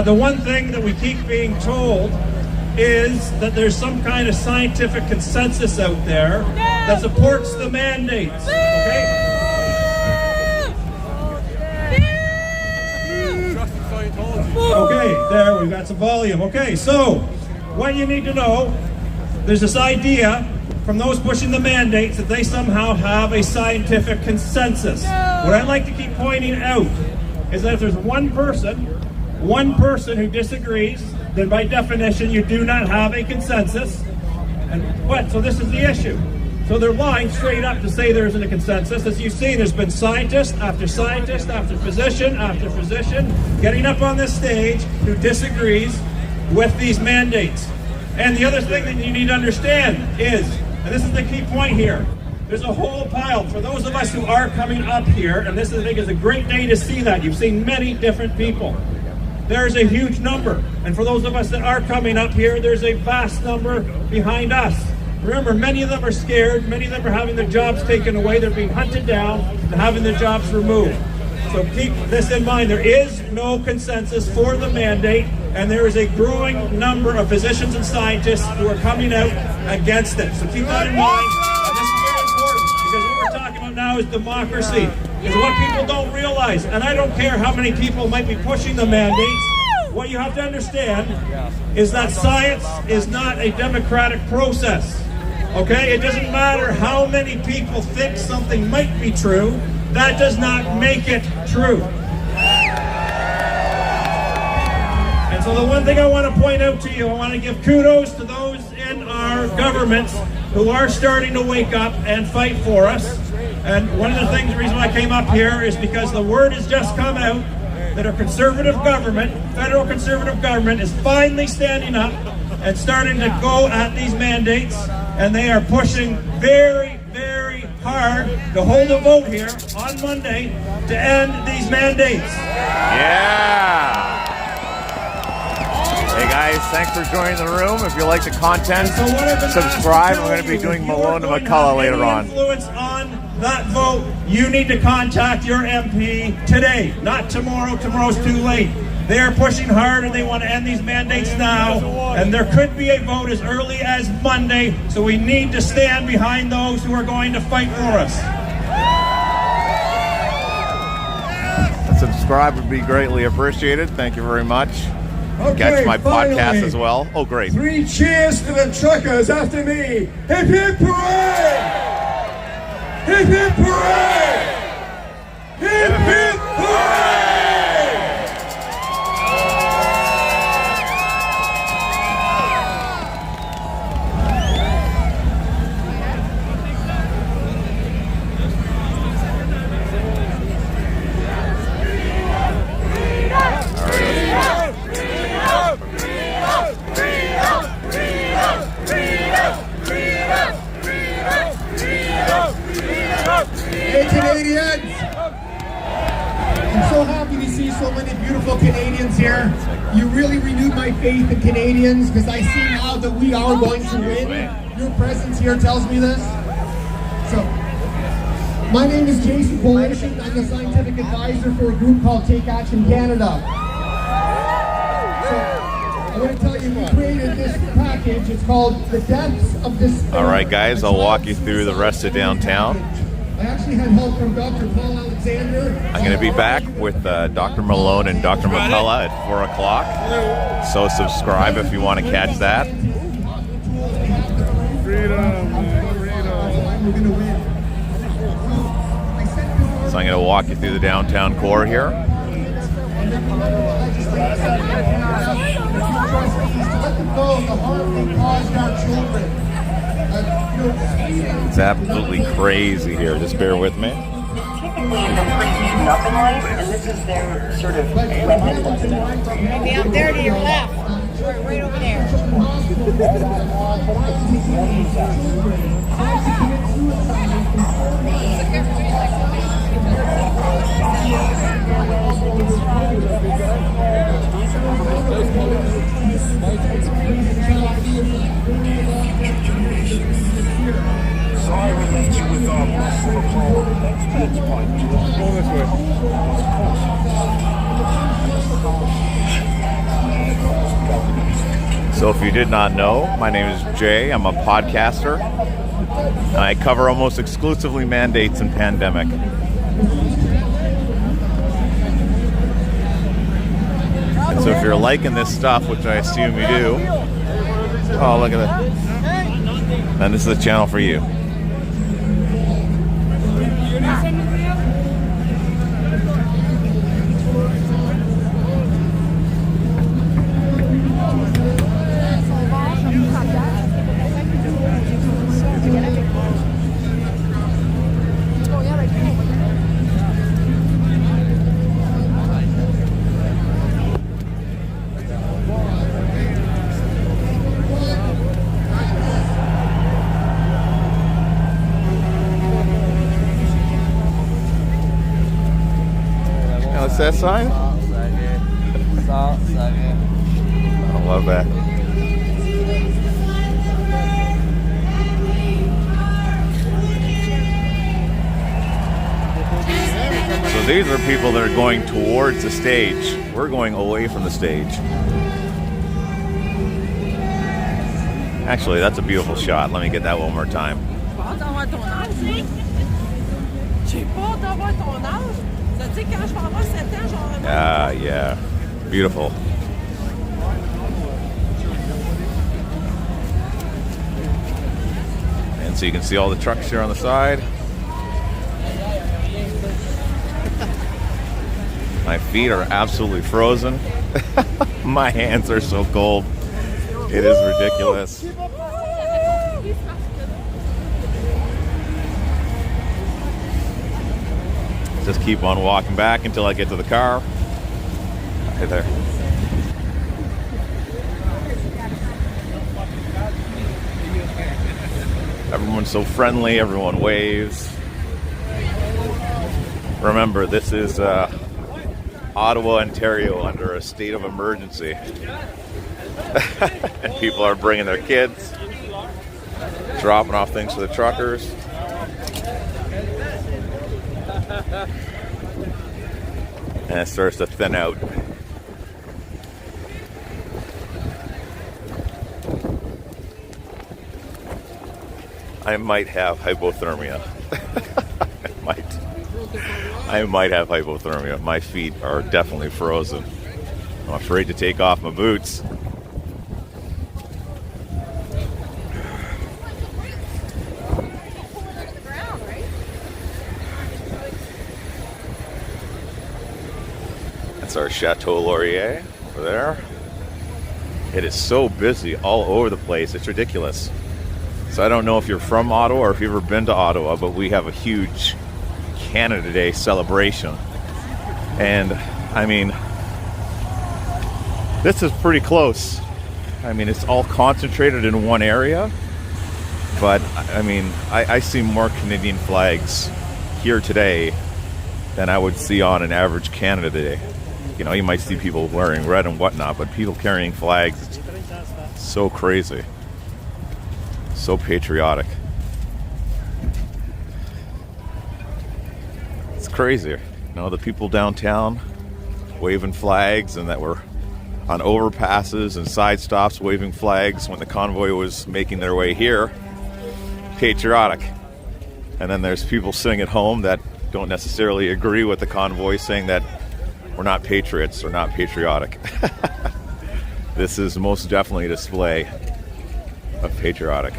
the one thing that we keep being told is that there's some kind of scientific consensus out there that supports the mandates. Okay? Okay, there, we've got some volume. Okay, so what you need to know, there's this idea from those pushing the mandates that they somehow have a scientific consensus. What I'd like to keep pointing out is that if there's one person who disagrees, then by definition you do not have a consensus. And what? So this is the issue. So they're lying straight up to say there isn't a consensus. As you see, there's been scientist after physician after physician getting up on this stage who disagrees with these mandates. And the other thing that you need to understand is, and this is the key point here, there's a whole pile. For those of us who are coming up here, and this I think is a great day to see that. You've seen many different people. There's a huge number. And for those of us that are coming up here, there's a vast number behind us. Remember, many of them are scared. Many of them are having their jobs taken away. They're being hunted down and having their jobs removed. So keep this in mind. There is no consensus for the mandate, and there is a growing number of physicians and scientists who are coming out against it. So keep that in mind. And this is very important, because what we're talking about now is democracy. Is what people don't realize. And I don't care how many people might be pushing the mandates. What you have to understand is that science is not a democratic process. Okay? It doesn't matter how many people think something might be true. That does not make it true. And so the one thing I want to point out to you, I want to give kudos to those in our governments who are starting to wake up and fight for us. And one of the things, the reason why I came up here is because the word has just come out that our conservative government, federal conservative government, is finally standing up and starting to go at these mandates, and they are pushing very, very hard to hold a vote here on Monday to end these mandates. Yeah! Hey guys, thanks for joining the room. If you like the content, subscribe. I'm going to be doing Malone and McCullough later on. Influence on that vote, you need to contact your MP today, not tomorrow. Tomorrow's too late. They are pushing hard and they want to end these mandates now. And there could be a vote as early as Monday. So we need to stand behind those who are going to fight for us. Subscribe would be greatly appreciated. Thank you very much. Okay, Catch my finally, podcast as well. Oh, great. 3 cheers to the truckers after me. Hip hip hooray! Hip hip hooray! Hip hip hooray! Hey Canadians! I'm so happy to see so many beautiful Canadians here. You really renewed my faith in Canadians because I see now that we are going to win. Your presence here tells me this. So, my name is Jason Polation. I'm the scientific advisor for a group called Take Action Canada. So, I want to tell you, we created this package. It's called The Depths of Despair. All right, guys, I'll walk you through the rest of downtown. I actually had help from Dr. Paul Alexander. I'm going to be back with Dr. Malone and Dr. McCullough at 4 o'clock. So subscribe if you want to catch that. So I'm going to walk you through the downtown core here. It's absolutely crazy here. Just bear with me. Typically, the place is up in life, and this is their sort of maybe up there to your left, right over there. So if you did not know, my name is Jay. I'm a podcaster, and I cover almost exclusively mandates and pandemic. And so if you're liking this stuff, which I assume you do, oh, look at that, then this is the channel for you. What's that sign? I love that. So these are people that are going towards the stage. We're going away from the stage. Actually, that's a beautiful shot. Let me get that one more time. Yeah, beautiful. And so you can see all the trucks here on the side. My feet are absolutely frozen. My hands are so cold. It is ridiculous. Just keep on walking back until I get to the car. Hey there. Everyone's so friendly, everyone waves. Remember, this is Ottawa, Ontario, under a state of emergency. And people are bringing their kids, dropping off things for the truckers. And it starts to thin out. I might have hypothermia. I might have hypothermia. My feet are definitely frozen. I'm afraid to take off my boots. That's our Chateau Laurier over there. It is so busy all over the place. It's ridiculous. So I don't know if you're from Ottawa or if you've ever been to Ottawa, but we have a huge Canada Day celebration. And I mean, this is pretty close. I mean, it's all concentrated in one area. But I mean, I see more Canadian flags here today than I would see on an average Canada Day. You know, you might see people wearing red and whatnot, but people carrying flags, so crazy. So patriotic. It's crazy. You know, the people downtown waving flags, and that were on overpasses and side stops waving flags when the convoy was making their way here. Patriotic. And then there's people sitting at home that don't necessarily agree with the convoy, saying that we're not patriots or not patriotic. This is most definitely a display of patriotic.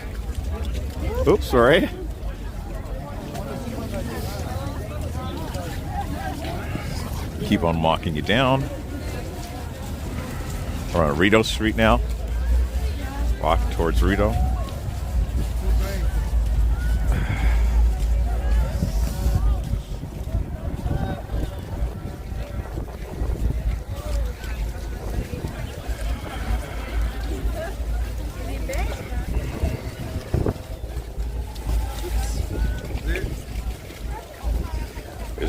Oops, sorry. Keep on walking you down. We're on Rideau Street now. Walk towards Rideau.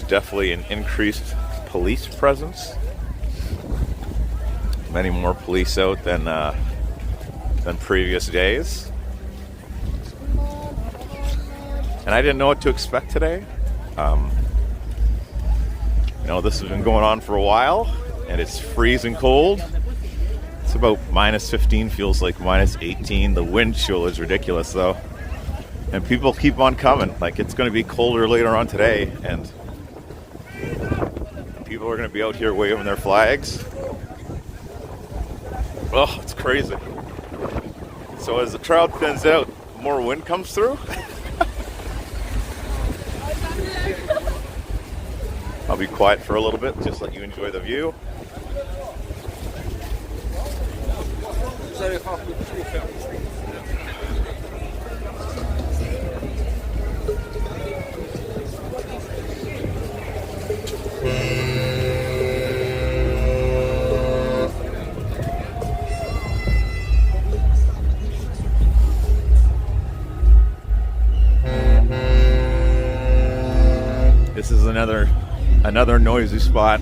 Definitely an increased police presence. Many more police out than previous days. And I didn't know what to expect today. You know, this has been going on for a while, and it's freezing cold. It's about minus 15, feels like minus 18. The wind chill is ridiculous, though. And people keep on coming. Like, it's going to be colder later on today, and people are going to be out here waving their flags. Oh, it's crazy. So as the crowd thins out, more wind comes through. I'll be quiet for a little bit, just let you enjoy the view. This is another noisy spot.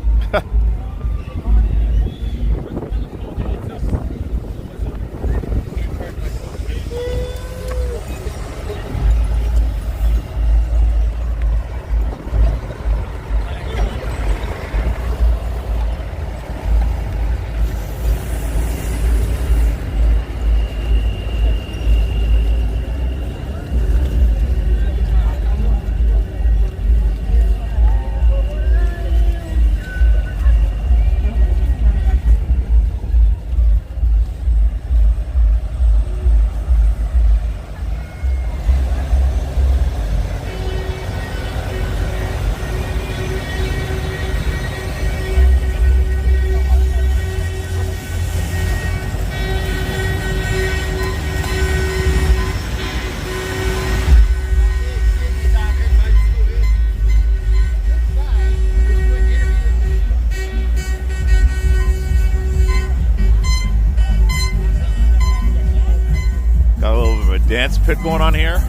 Dance pit going on here.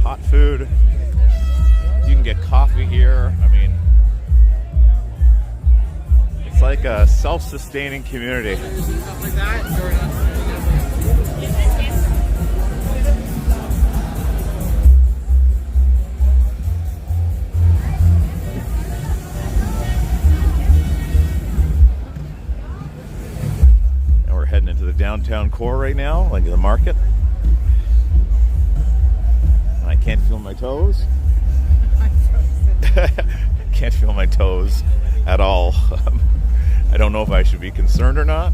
hot food. You can get coffee here. I mean, it's like a self-sustaining community. And we're heading into the downtown core right now, like the market. I can't feel my toes. Can't feel my toes at all. I don't know if I should be concerned or not.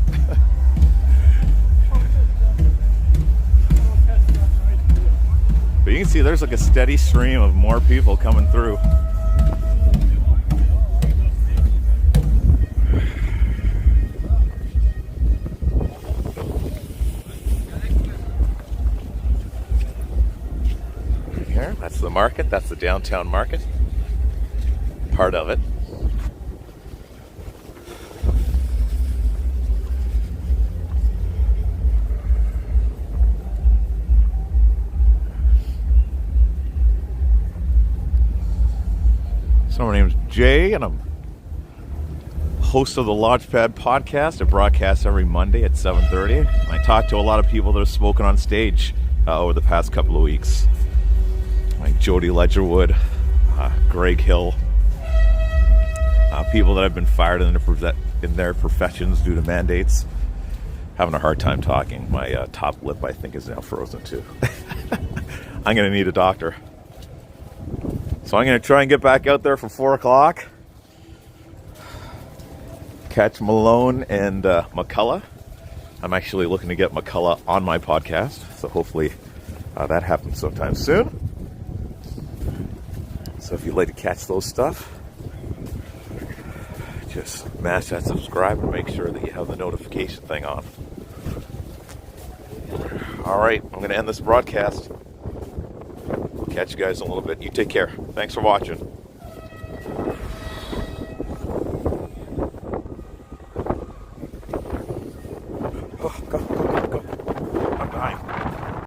But you can see there's like a steady stream of more people coming through. Here, that's the market. That's the downtown market. Part of it. So my name's Jay, and I'm host of the Launchpad podcast. I broadcast every Monday at 7:30. And I talk to a lot of people that have spoken on stage over the past couple of weeks, like Jody Ledgerwood, Greg Hill, people that have been fired in their professions due to mandates. Having a hard time talking. My top lip, I think, is now frozen too. I'm going to need a doctor. So I'm going to try and get back out there for 4 o'clock. Catch Malone and McCullough. I'm actually looking to get McCullough on my podcast. So hopefully that happens sometime soon. So if you'd like to catch those stuff, just mash that subscribe and make sure that you have the notification thing on. All right, I'm going to end this broadcast. Catch you guys in a little bit. You take care. Thanks for watching. Oh, go.